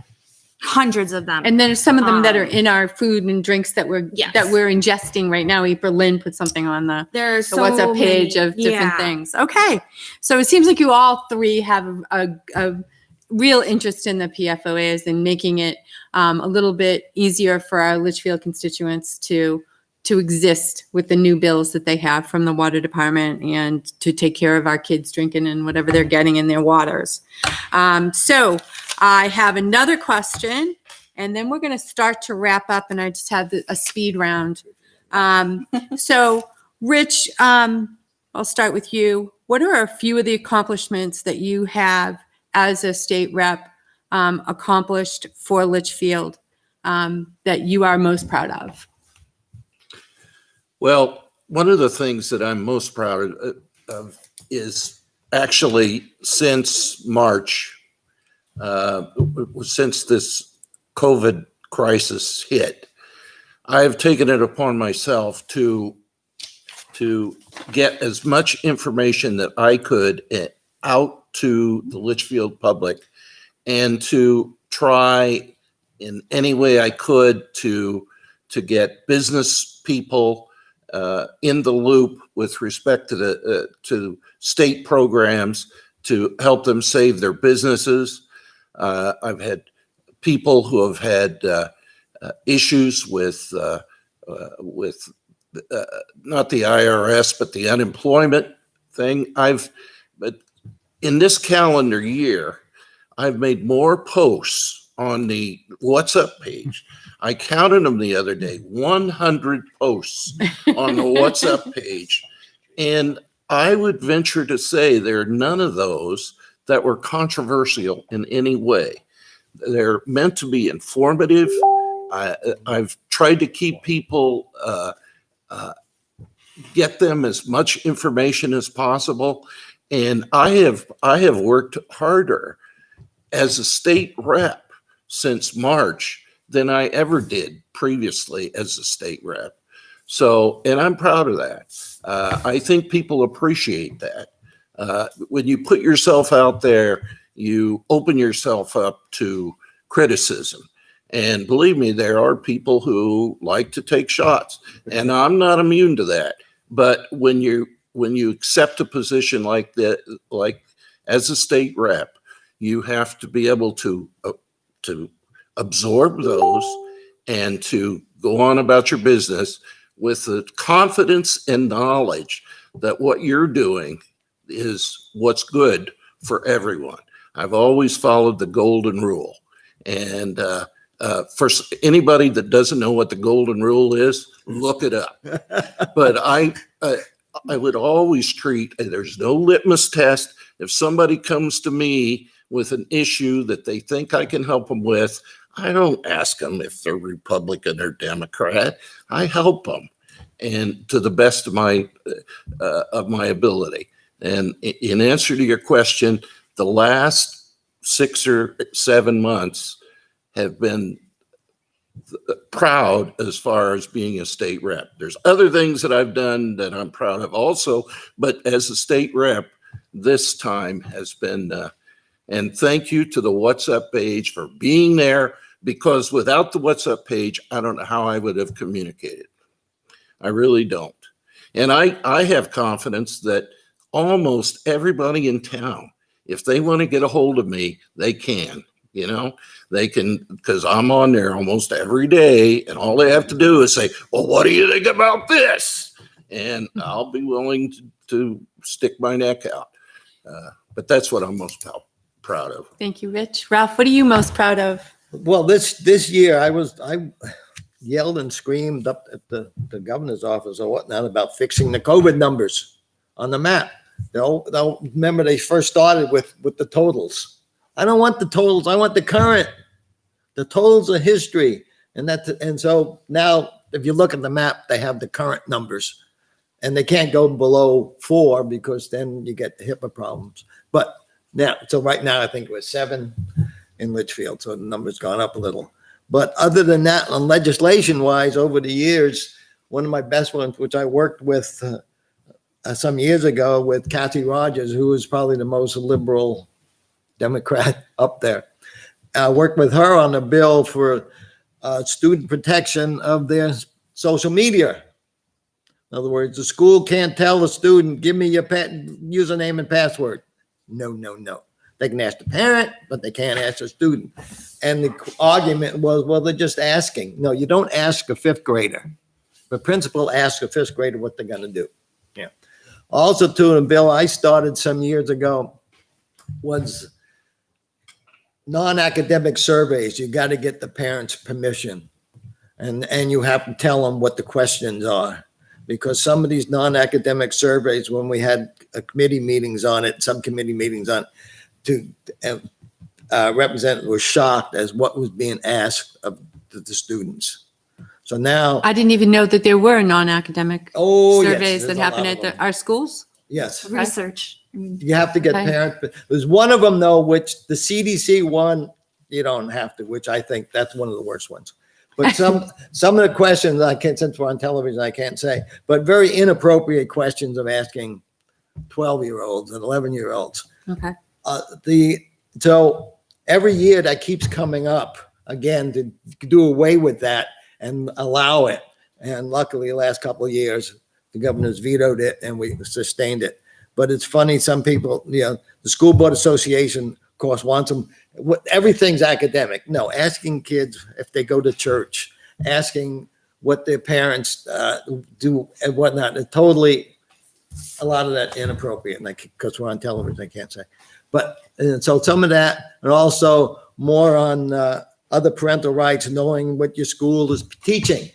hundreds of them. And then there's some of them that are in our food and drinks that we're Yes. ingesting right now. Berlin put something on the There's the WhatsApp page many. of different Yeah. things. Okay. So it seems like you all three have a real interest in the PFOAs and making it a little bit easier for our Litchfield constituents to exist with the new bills that they have from the water department and to take care of our kids drinking and whatever they're getting in their waters. So I have another question, and then we're going to start to wrap up, and I just have a speed round. So Rich, I'll start with you. What are a few of the accomplishments that you have as a state rep accomplished for Litchfield that you are most proud of? Well, one of the things that I'm most proud of is actually since March, since this COVID crisis hit, I've taken it upon myself to get as much information that I could out to the Litchfield public and to try in any way I could to get business people in the loop with respect to to state programs to help them save their businesses. I've had people who have had issues with not the IRS but the unemployment thing. But in this calendar year, I've made more posts on the WhatsApp page. I counted them the other day, 100 posts on the WhatsApp page. And I would venture to say there are none of those that were controversial in any way. They're meant to be informative. I've tried to keep people, get them as much information as possible. And I have worked harder as a state rep since March than I ever did previously as a state rep. So, and I'm proud of that. I think people appreciate that. When you put yourself out there, you open yourself up to criticism. And believe me, there are people who like to take shots, and I'm not immune to that. But when you accept a position like that, like as a state rep, you have to be able to absorb those and to go on about your business with the confidence and knowledge that what you're doing is what's good for everyone. I've always followed the golden rule. And for anybody that doesn't know what the golden rule is, look it up. But I would always treat, there's no litmus test. If somebody comes to me with an issue that they think I can help them with, I don't ask them if they're Republican or Democrat. I help them, and to the best of my ability. And in answer to your question, the last 6 or 7 months have been proud as far as being a state rep. There's other things that I've done that I'm proud of also, but as a state rep, this time has been, and thank you to the What's Up page for being there, because without the What's Up page, I don't know how I would have communicated. I really don't. And I have confidence that almost everybody in town, if they want to get a hold of me, they can. You know, they can, because I'm on there almost every day, and all they have to do is say, well, what do you think about this? And I'll be willing to stick my neck out. But that's what I'm most proud of. Thank you, Rich. Ralph, what are you most proud of? Well, this year I yelled and screamed up at the governor's office or whatnot about fixing the COVID numbers on the map. They'll remember they first started with the totals. I don't want the totals. I want the current. The totals are history. And so now if you look at the map, they have the current numbers, and they can't go below 4 because then you get the HIPAA problems. But now, so right now I think it was 7 in Litchfield. So the number's gone up a little. But other than that, on legislation wise, over the years, one of my best ones, which I worked with some years ago with Kathy Rogers, who is probably the most liberal Democrat up there. I worked with her on a bill for student protection of their social media. In other words, the school can't tell the student, give me your username and password. No. They can ask the parent, but they can't ask the student. And the argument was, well, they're just asking. No, you don't ask a 5th grader. The principal asks a 5th grader what they're going to do. Yeah. Also, to a bill I started some years ago was non-academic surveys. You got to get the parents' permission, and you have to tell them what the questions are, because some of these non-academic surveys, when we had committee meetings on it, subcommittee meetings on it, representative was shocked as what was being asked of the students. So now, I didn't even know that there were non-academic yes, surveys there's that a happen lot of at them. our schools. Yes, Research. you have to get Okay. parents. There's one of them though, which the CDC one, you don't have to, which I think that's one of the worst ones. But some of the questions I can't, since we're on television, I can't say, but very inappropriate questions of asking 12-year-olds and 11-year-olds. Okay. So every year that keeps coming up again to do away with that and allow it. And luckily, the last couple of years, the governor's vetoed it and we sustained it. But it's funny, some people, the School Board Association, of course, wants them, everything's academic. No, asking kids if they go to church, asking what their parents do and whatnot. It's totally, a lot of that inappropriate, because we're on television, I can't say. But and so some of that, and also more on other parental rights, knowing what your school is teaching.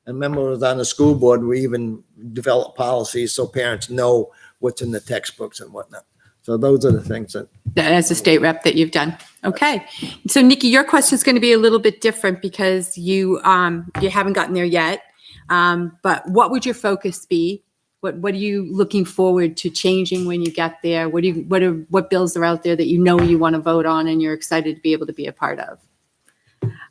And remember, I was on the school board, we even developed policies so parents know what's in the textbooks and whatnot. So those are the things that. As a state rep that you've done. Okay. So Nikki, your question is going to be a little bit different because you haven't gotten there yet. But what would your focus be? What are you looking forward to changing when you get there? What bills are out there that you know you want to vote on and you're excited to be able to be a part of?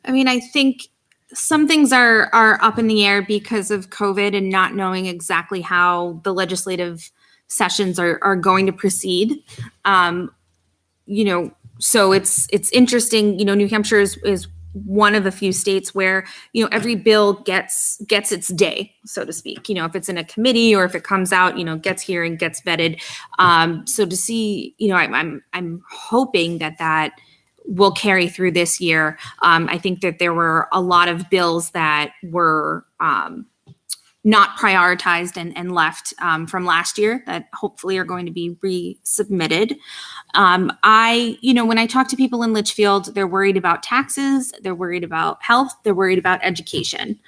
I mean, I think some things are up in the air because of COVID and not knowing exactly how the legislative sessions are going to proceed. So it's interesting. New Hampshire is one of the few states where every bill gets its day, so to speak. If it's in a committee or if it comes out, gets here and gets vetted. So to see, I'm hoping that will carry through this year. I think that there were a lot of bills that were not prioritized and left from last year that hopefully are going to be resubmitted. When I talk to people in Litchfield, they're worried about taxes, they're worried about health, they're worried about education.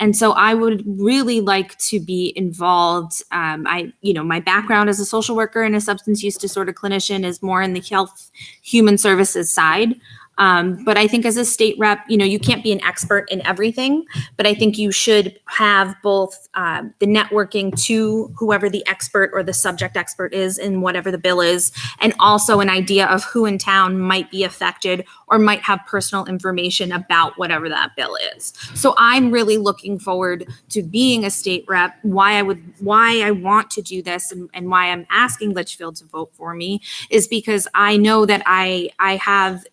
And so I would really like to be involved. My background as a social worker and a substance use disorder clinician is more in the health, human services side. But I think as a state rep, you can't be an expert in everything, but I think you should have both the networking to whoever the expert or the subject expert is in whatever the bill is, and also an idea of who in town might be affected or might have personal information about whatever that bill is. So I'm really looking forward to being a state rep. Why I want to do this and why I'm asking Litchfield to vote for me is because I know that I have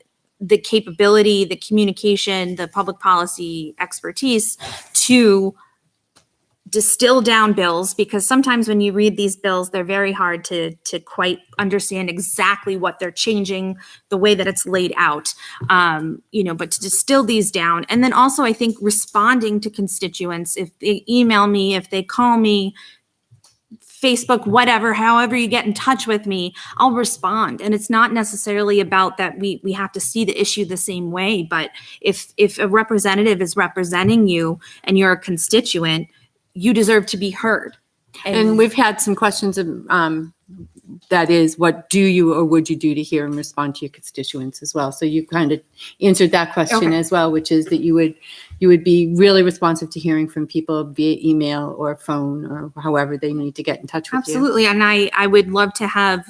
the capability, the communication, the public policy expertise to distill down bills, because sometimes when you read these bills, they're very hard to quite understand exactly what they're changing, the way that it's laid out, but to distill these down. And then also I think responding to constituents, if they email me, if they call me, Facebook, whatever, however you get in touch with me, I'll respond. And it's not necessarily about that we have to see the issue the same way, but if a representative is representing you and you're a constituent, you deserve to be heard. And we've had some questions that is, what do you or would you do to hear and respond to your constituents as well? So you kind of answered that question Okay. as well, which is that you would be really responsive to hearing from people via email or phone or however they need to get in touch with you. Absolutely. And I would love to have,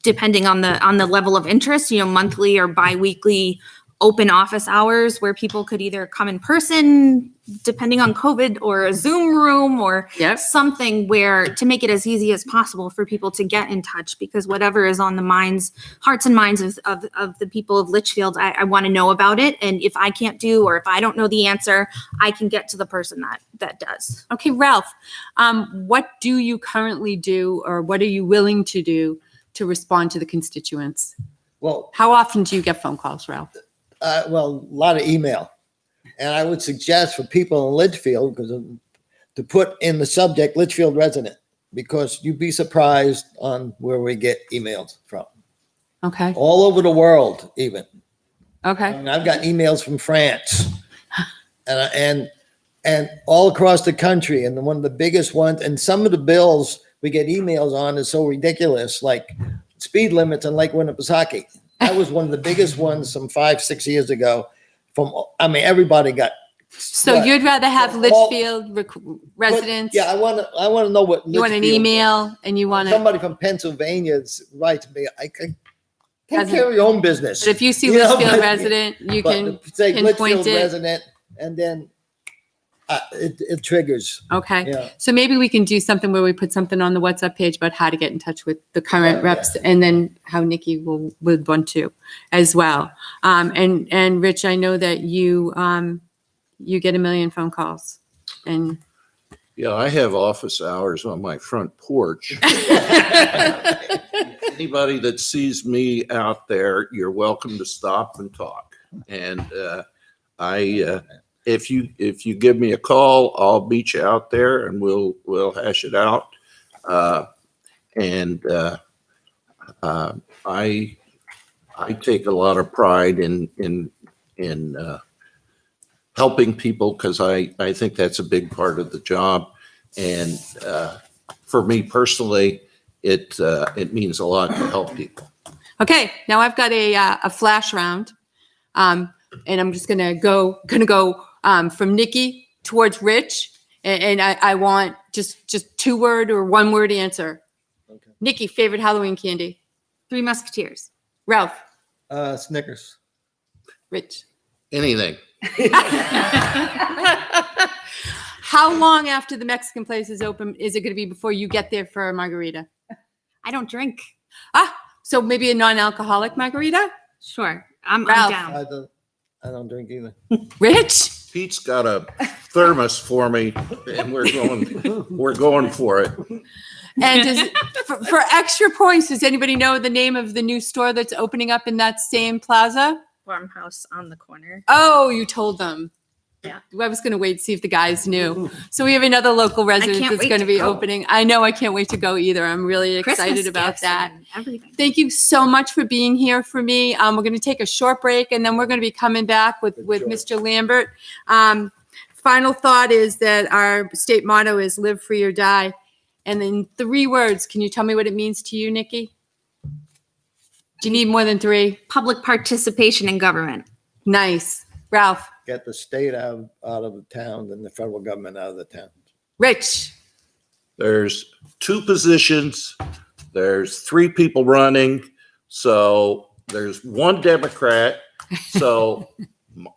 depending on the level of interest, monthly or biweekly open office hours where people could either come in person, depending on COVID, or a Zoom room or Yep. something where to make it as easy as possible for people to get in touch, because whatever is on the hearts and minds of the people of Litchfield, I want to know about it. And if I can't do, or if I don't know the answer, I can get to the person that does. Okay, Ralph, what do you currently do, or what are you willing to do to respond to the constituents? Well, How often do you get phone calls, Ralph? a lot of email. And I would suggest for people in Litchfield, to put in the subject Litchfield resident, because you'd be surprised on where we get emails from. Okay, All over the world, even. I okay, mean, I've got emails from France and all across the country. And one of the biggest ones, and some of the bills we get emails on is so ridiculous, like speed limits in Lake Winnipesaukee. That was one of the biggest ones some 5-6 years ago. Everybody got. so What? you'd rather have Well, Litchfield residents? Yeah, I want to know what. You want an Litchfield- email and you want to, Somebody from Pennsylvania writes me, I can take Doesn't- care of your own business. but if you see You know, Litchfield but- resident, you But can say pinpoint Litchfield it. resident, and then it triggers. Okay. Yeah. So maybe we can do something where we put something on the WhatsApp page about how to get in touch with the current Yeah, reps, and then how Nikki would want to as well. And Rich, I know that you get a million phone calls, and Yeah, I have office hours on my front porch. Anybody that sees me out there, you're welcome to stop and talk. And if you give me a call, I'll meet you out there and we'll hash it out. I take a lot of pride in helping people, because I think that's a big part of the job. And for me personally, it means a lot to help people. okay, now I've got a flash round, and I'm just gonna go from Nikki towards Rich, and I want just 2-word or 1-word answer. Okay. Nikki, favorite Halloween candy? Three Musketeers. Ralph, Snickers. Rich. Anything. How long after the Mexican place is open is it going to be before you get there for a margarita? I don't drink. So maybe a non-alcoholic margarita? Sure. I'm Ralph. down. I don't drink either. Rich? Pete's got a thermos for me and we're going for it. And for extra points, does anybody know the name of the new store that's opening up in that same plaza? Farmhouse on the corner. Oh, you told them. Yeah. I was going to wait and see if the guys knew. So we have another local resident can't that's wait going to to be go. opening. I know, I can't wait to go either. I'm really excited Christmas about gifts that. and everything. Thank you so much for being here for me. We're going to take a short break and then we're going to be coming back with Mr. Lambert. Final thought is that our state motto is live free or die. And in 3 words, can you tell me what it means to you, Nikki? Do you need more than 3? Public participation in government. Nice. Ralph. Get the state out of the town and the federal government out of the town. Rich. There's 2 positions. There's 3 people running. So there's 1 Democrat. So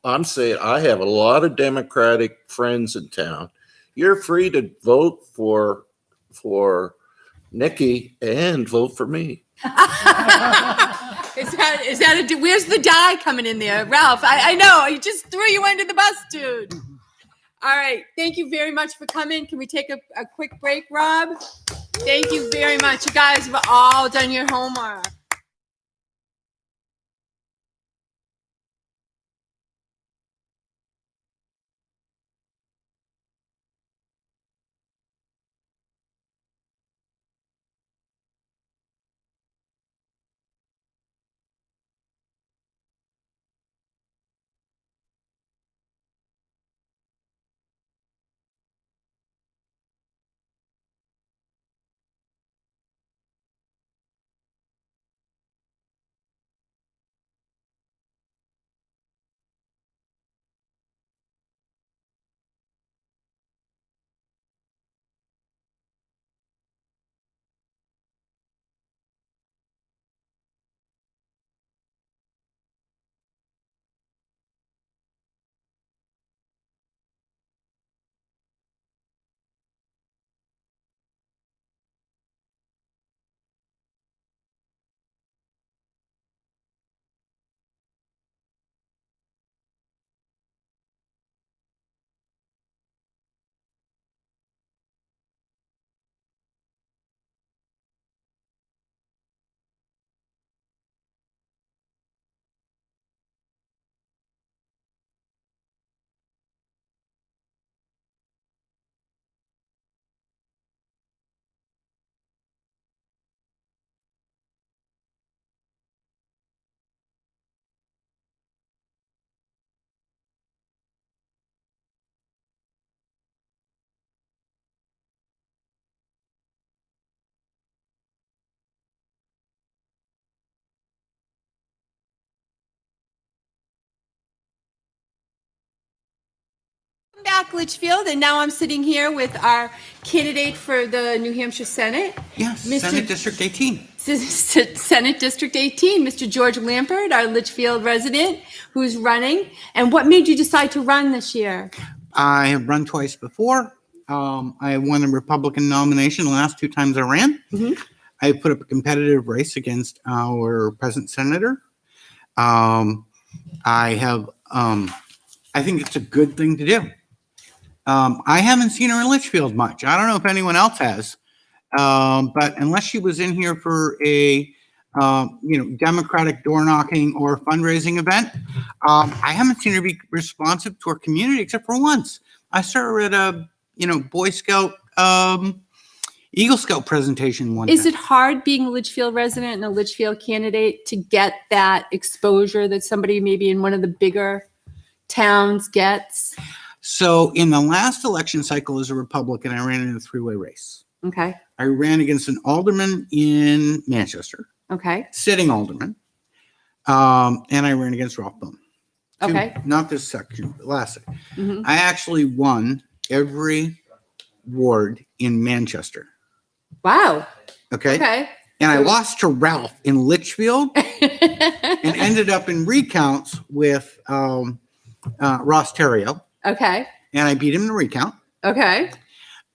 I'm saying I have a lot of Democratic friends in town. You're free to vote for Nikki and vote for me. Where's the die coming in there? Ralph, I know, I just threw you under the bus, dude. All right, thank you very much for coming. Can we take a quick break, Rob? Thank you very much. You guys have all done your homework. Back, Litchfield, and now I'm sitting here with our candidate for the New Hampshire Senate. Yes, Mr. Senate District 18. Senate District 18, Mr. George Lampert, our Litchfield resident who's running. And what made you decide to run this year? I have run twice before. I won a Republican nomination the last 2 times I ran. Mhm. I put up a competitive race against our present senator. I think it's a good thing to do. I haven't seen her in Litchfield much. I don't know if anyone else has. But unless she was in here for a Democratic door knocking or fundraising event, I haven't seen her be responsive to our community except for once. I saw her at a Boy Scout, Eagle Scout presentation one Is time. it hard being a Litchfield resident and a Litchfield candidate to get that exposure that somebody maybe in one of the bigger towns gets? So in the last election cycle as a Republican, I ran in a 3-way race. Okay. I ran against an alderman in Manchester, Okay. sitting alderman, and I ran against Ralph Boone. Okay. Not this section, but last section. Mhm. I actually won every ward in Manchester. Wow. Okay. Okay. And I lost to Ralph in Litchfield and ended up in recounts with Ross Terrio. Okay. And I beat him in the recount. Okay.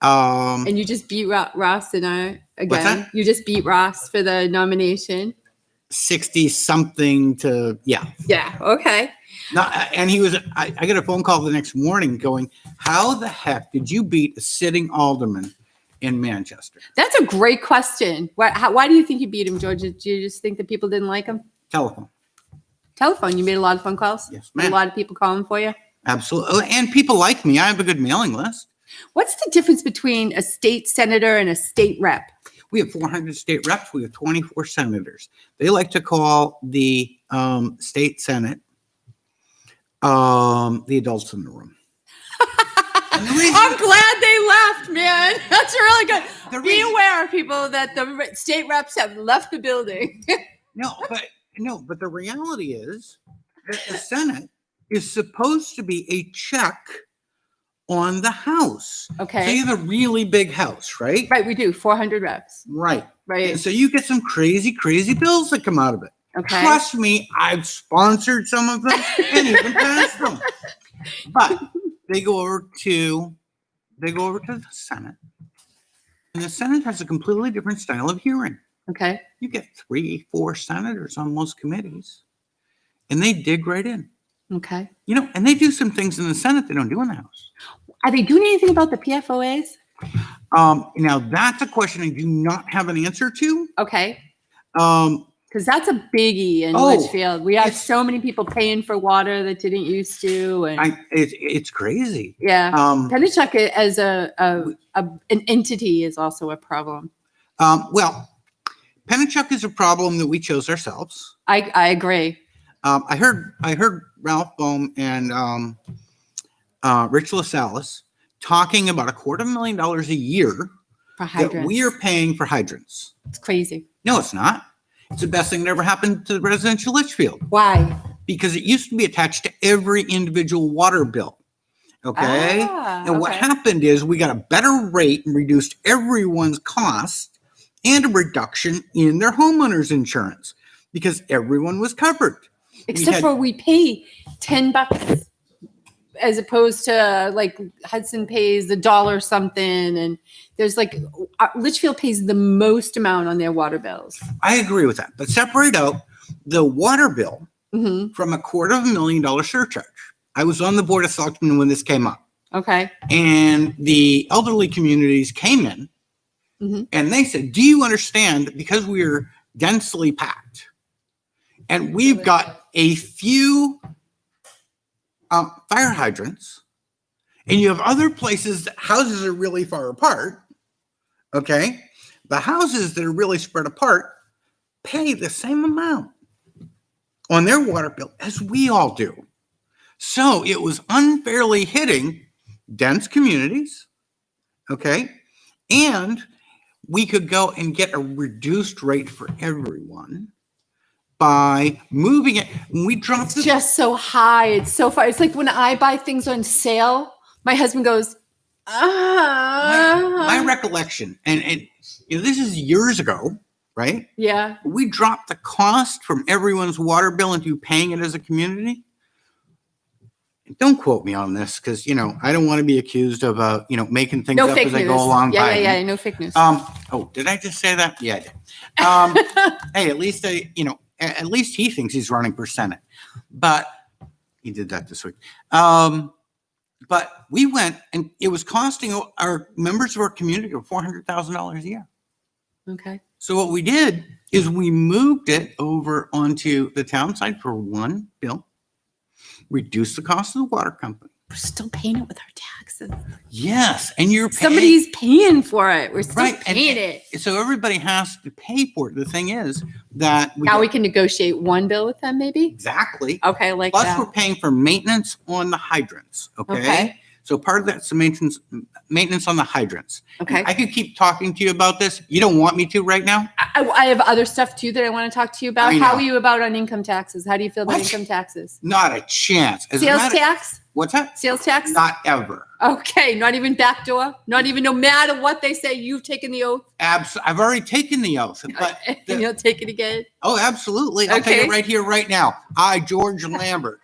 Um, And you just beat Ross and I What's again. that? You just beat Ross for the nomination. 60 something to, yeah. Yeah. Okay. No, and he was, I got a phone call the next morning going, how the heck did you beat a sitting alderman in Manchester? That's a great question. Why do you think you beat him, George? Did you just think that people didn't like him? Telephone. Telephone. You made a lot of phone calls? Yes, A ma'am. lot of people calling for you? Absolutely. And people like me. I have a good mailing list. What's the difference between a state senator and a state rep? We have 400 state reps. We have 24 senators. They like to call the state senate the adults in the room. And the reason- I'm glad they left, man. That's really good. The Be reason- aware, people, that the state reps have left the building. but the reality is that the Senate is supposed to be a check on the House. So Okay. you have a really big House, right? Right, we do. 400 reps. Right. Right. And so you get some crazy, crazy bills that come out of it. Okay. Trust me, I've sponsored some of them and even passed them. But they go over to the Senate. And the Senate has a completely different style of hearing. Okay. You get 3-4 senators on most committees, and they dig right in. Okay. And they do some things in the Senate they don't do in the House. Are they doing anything about the PFOAs? Now that's a question I do not have an answer to. Okay. Um, Because that's a biggie in Oh, Litchfield. We have it's- so many people paying for water that didn't used to. And it's crazy. yeah. Um, Pennachuck as an entity is also a problem. well, Pennachuck is a problem that we chose ourselves. I agree. I heard Ralph Bohm and Rich LaSalle talking about $250,000 a year For that hydrants. we are paying for hydrants. It's crazy. No, it's not. It's the best thing that ever happened to residential Litchfield Why? because it used to be attached to every individual water bill. Okay. Ah, And what okay. happened is we got a better rate and reduced everyone's cost and a reduction in their homeowner's insurance because everyone was covered. Except for we pay $10 as opposed to like Hudson pays $1 something. And there's like Litchfield pays the most amount on their water bills. I agree with that. But separate out the water bill Hmm. from a $250,000 surcharge. I was on the Board of Selectmen when this came up. Okay. And the elderly communities came in Mhm. and they said, do you understand that because we're densely packed and we've got a few fire hydrants and you have other places that houses are really far apart, okay? The houses that are really spread apart pay the same amount on their water bill as we all do. So it was unfairly hitting dense communities, okay? And we could go and get a reduced rate for everyone by moving it. When we dropped It's the just so high. It's so far. It's like when I buy things on sale, my husband goes, my recollection, and this is years ago, right? yeah. We dropped the cost from everyone's water bill into paying it as a community. Don't quote me on this because I don't want to be accused of making things No up fake as news. I go along. Yeah, by yeah, me. yeah. No fake news. Oh, did I just say that? Yeah, I did. Hey, at least at least he thinks he's running for Senate, but he did that this week. But we went and it was costing our members of our community $400,000 a year. Okay. So what we did is we moved it over onto the town side for one bill, reduced the cost of the water company. We're still paying it with our taxes. Yes, and you're paying. Somebody's paying for it. We're still Right, and- paying it. So everybody has to pay for it. The thing is that Now we can negotiate one bill with them, maybe? exactly. Okay, I like Plus, that. we're paying for maintenance on the hydrants. Okay. Okay. So part of that's the maintenance on the hydrants. Okay. I could keep talking to you about this. You don't want me to right now? I have other stuff too that I want to talk to you about. I How know. are you about on income taxes? How do you feel about What? income taxes? Not a chance. As a Sales matter- tax? What's that? Sales tax? Not ever. Okay, not even backdoor? Not even no matter what they say, you've taken the oath I've already taken the oath, but and you'll take it again? oh, absolutely. I'll tell Okay. you right here, right now. I, George Lambert,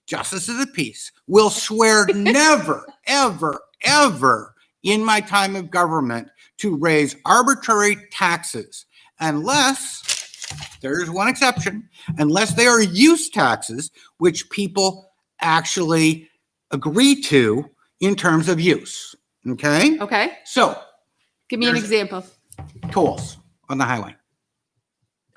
Justice of the Peace, will swear never, ever, ever in my time of government to raise arbitrary taxes unless, there's one exception, unless they are use taxes, which people actually agree to in terms of use. Okay? Okay. So, Give me an There's- example. tolls on the highway.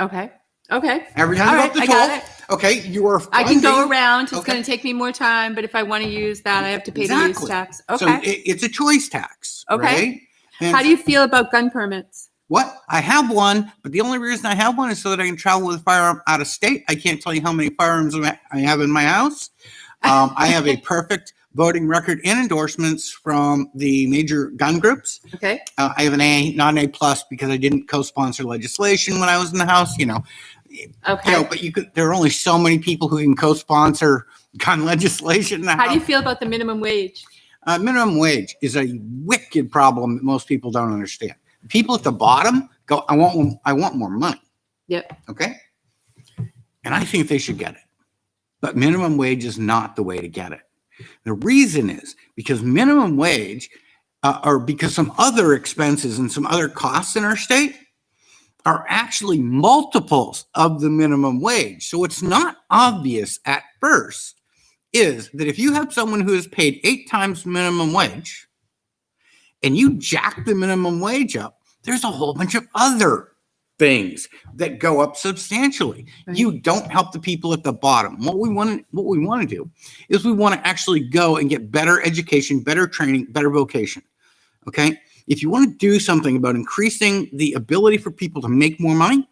Okay. Okay. Every time All you go right, up the I toll, got it. okay, you are I can go funding- around. It's Okay. going to take me more time, but if I want to use that, I have to pay the use Exactly. tax. So Okay. it's a choice tax. Okay. Right? And How do you feel about gun permits? What? I have one, but the only reason I have one is so that I can travel with a firearm out of state. I can't tell you how many firearms I have in my house. I have a perfect voting record and endorsements from the major gun groups. Okay. I have an A, not an A plus, because I didn't co-sponsor legislation when I was in the House. Okay. But there are only so many people who can co-sponsor gun legislation in the How do you House. feel about the minimum wage? Minimum wage is a wicked problem that most people don't understand. People at the bottom go, I want more money. Yep. Okay. And I think they should get it. But minimum wage is not the way to get it. The reason is because minimum wage, or because some other expenses and some other costs in our state are actually multiples of the minimum wage. So it's not obvious at first is that if you have someone who is paid 8 times minimum wage and you jack the minimum wage up, there's a whole bunch of other things that go up substantially. Right. You don't help the people at the bottom. What we want to do is we want to actually go and get better education, better training, better vocation. Okay? If you want to do something about increasing the ability for people to make more money,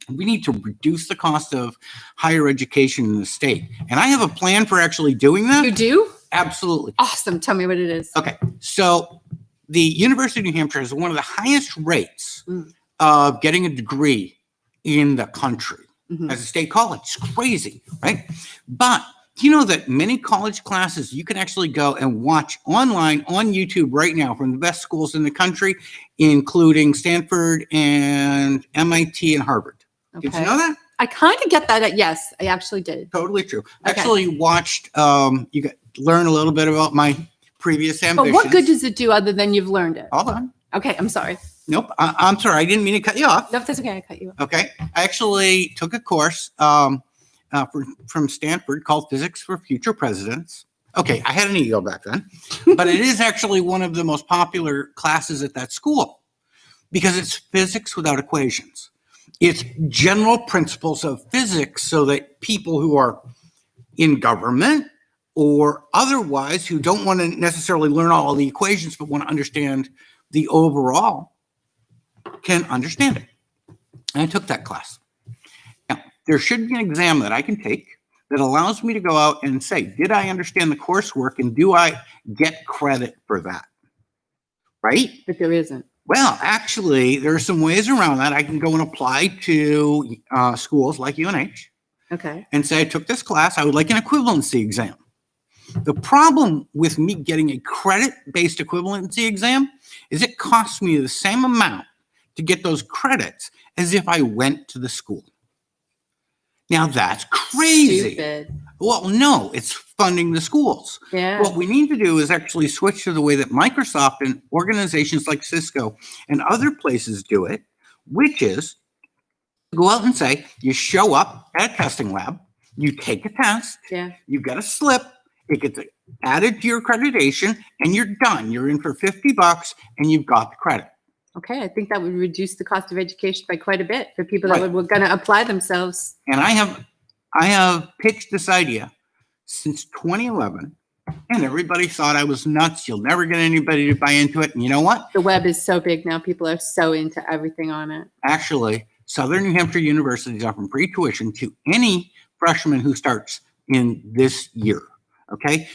we need to reduce the cost of higher education in the state. And I have a plan for actually doing that. You do? Absolutely. Awesome. Tell me what it is. Okay. So the University of New Hampshire has one of the highest rates Mm. of getting a degree in the country Mhm. as a state college. It's crazy, right? But do you know that many college classes you can actually go and watch online on YouTube right now from the best schools in the country, including Stanford and MIT and Harvard? Did you Okay. know that? I kind of get that. Yes, I actually did. Totally true. Okay. Actually watched, learn a little bit about my previous But ambitions. what good does it do other than you've learned it? Hold on. Okay, I'm sorry. Nope. I'm sorry. I didn't mean to cut you off. No, that's okay. I cut you off. Okay. I actually took a course from Stanford called Physics for Future Presidents. Okay. I had an ego back then, but it is actually one of the most popular classes at that school because it's physics without equations. It's general principles of physics so that people who are in government or otherwise who don't want to necessarily learn all of the equations but want to understand the overall can understand it. And I took that class. Now, there should be an exam that I can take that allows me to go out and say, did I understand the coursework and do I get credit for that? Right? But there isn't. Well, actually, there are some ways around that. I can go and apply to schools like UNH Okay. and say, I took this class, I would like an equivalency exam. The problem with me getting a credit-based equivalency exam is it costs me the same amount to get those credits as if I went to the school. Now that's crazy. Stupid. Well, no, it's funding the schools. Yeah. What we need to do is actually switch to the way that Microsoft and organizations like Cisco and other places do it, which is go out and say, you show up at a testing lab, you take a test, Yeah. you get a slip, it gets added to your accreditation, and you're done. You're in for $50 and you've got the credit. Okay. I think that would reduce the cost of education by quite a bit for people Right. that were going to apply themselves. And I have pitched this idea since 2011, and everybody thought I was nuts. You'll never get anybody to buy into it. And you know what? The web is so big now. People are so into everything on it. Actually, Southern New Hampshire University is offering free tuition to any freshman who starts in this year. Okay.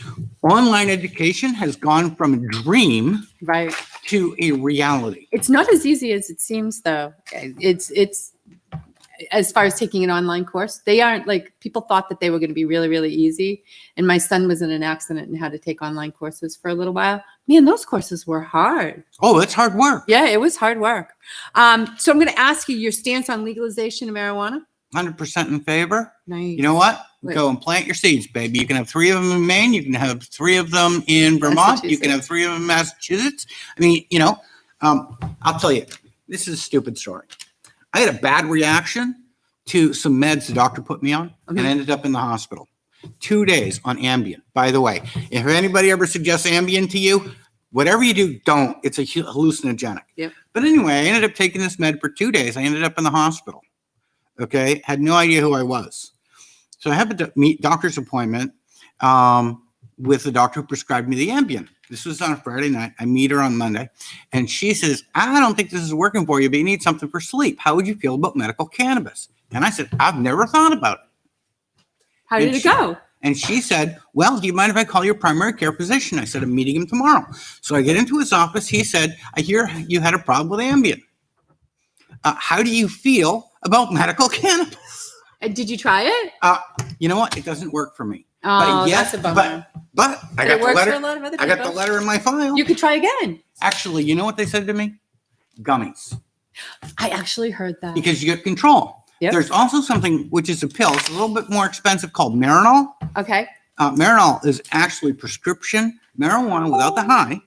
Online education has gone from a dream Right. to a reality. It's not as easy as it seems, though. It's as far as taking an online course, they aren't like people thought that they were going to be really, really easy. And my son was in an accident and had to take online courses for a little while. Man, those courses were hard. Oh, it's hard work. Yeah, it was hard work. So I'm going to ask you your stance on legalization of marijuana. 100% in favor. Nice. You know what? Go and plant your seeds, baby. You can have 3 of them in Maine. You can have 3 of them in Vermont. You can have 3 of them in Massachusetts. I mean, I'll tell you, this is a stupid story. I had a bad reaction to some meds the doctor put me on and ended up in the hospital. 2 days on Ambien. By the way, if anybody ever suggests Ambien to you, whatever you do, don't. It's a hallucinogenic. Yep. But anyway, I ended up taking this med for 2 days. I ended up in the hospital. Okay. Had no idea who I was. So I have a doctor's appointment with the doctor who prescribed me the Ambien. This was on a Friday night. I meet her on Monday, and she says, I don't think this is working for you, but you need something for sleep. How would you feel about medical cannabis? And I said, I've never thought about it. How did it go? And she said, well, do you mind if I call your primary care physician? I said, I'm meeting him tomorrow. So I get into his office. He said, I hear you had a problem with Ambien. How do you feel about medical cannabis? Did you try it? You know what? It doesn't work for me. Oh, yes, that's a bummer. But I It got the works letter. for a lot of other I got the people. letter in my file. You could try again. Actually, you know what they said to me? Gummies. I actually heard that. Because you get control. Yep. There's also something which is a pill. It's a little bit more expensive called Marinol. Okay. Marinol is actually prescription marijuana without the high.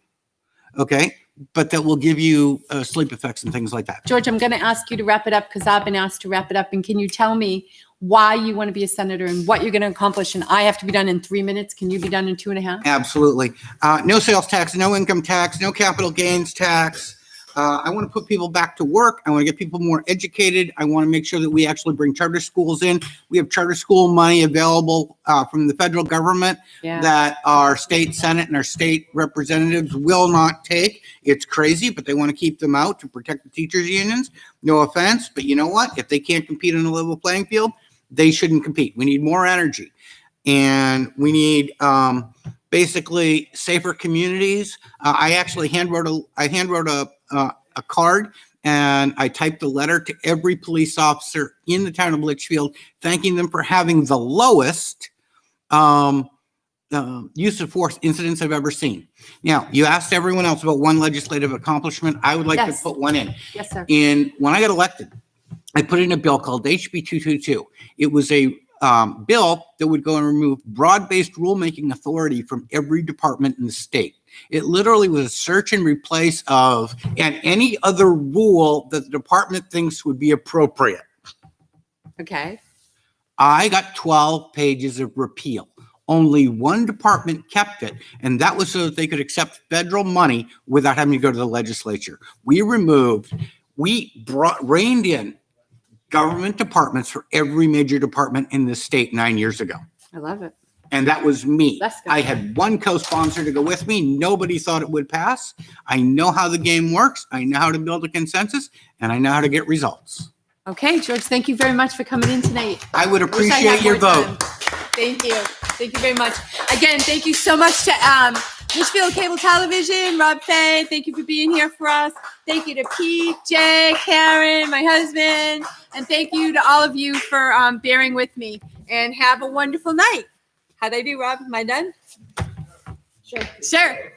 Okay. But that will give you sleep effects and things like that. George, I'm going to ask you to wrap it up because I've been asked to wrap it up. And can you tell me why you want to be a senator and what you're going to accomplish? And I have to be done in 3 minutes. Can you be done in 2.5? Absolutely. No sales tax, no income tax, no capital gains tax. I want to put people back to work. I want to get people more educated. I want to make sure that we actually bring charter schools in. We have charter school money available from the federal government Yeah. that our state senate and our state representatives will not take. It's crazy, but they want to keep them out to protect the teachers unions. No offense, but you know what? If they can't compete on a level playing field, they shouldn't compete. We need more energy, and we need basically safer communities. I actually hand wrote a card, and I typed a letter to every police officer in the town of Litchfield, thanking them for having the lowest use of force incidents I've ever seen. Now, you asked everyone else about one legislative accomplishment. I would like Yes. to put one in. Yes, sir. And when I got elected, I put in a bill called HB 222. It was a bill that would go and remove broad-based rulemaking authority from every department in the state. It literally was a search and replace of and any other rule that the department thinks would be appropriate. Okay. I got 12 pages of repeal. Only one department kept it, and that was so that they could accept federal money without having to go to the legislature. We reined in government departments for every major department in this state 9 years ago. I love it. And that was me. That's good. I had one co-sponsor to go with me. Nobody thought it would pass. I know how the game works. I know how to build a consensus, and I know how to get results. Okay, George, thank you very much for coming in tonight. I would Wish I appreciate had your more vote. time. Thank you. Thank you very much. Again, thank you so much to Litchfield Cable Television, Rob Fay. Thank you for being here for us. Thank you to Pete, Jay, Karen, my husband, and thank you to all of you for bearing with me. And have a wonderful night. How'd I do, Rob? Am I done? Sure.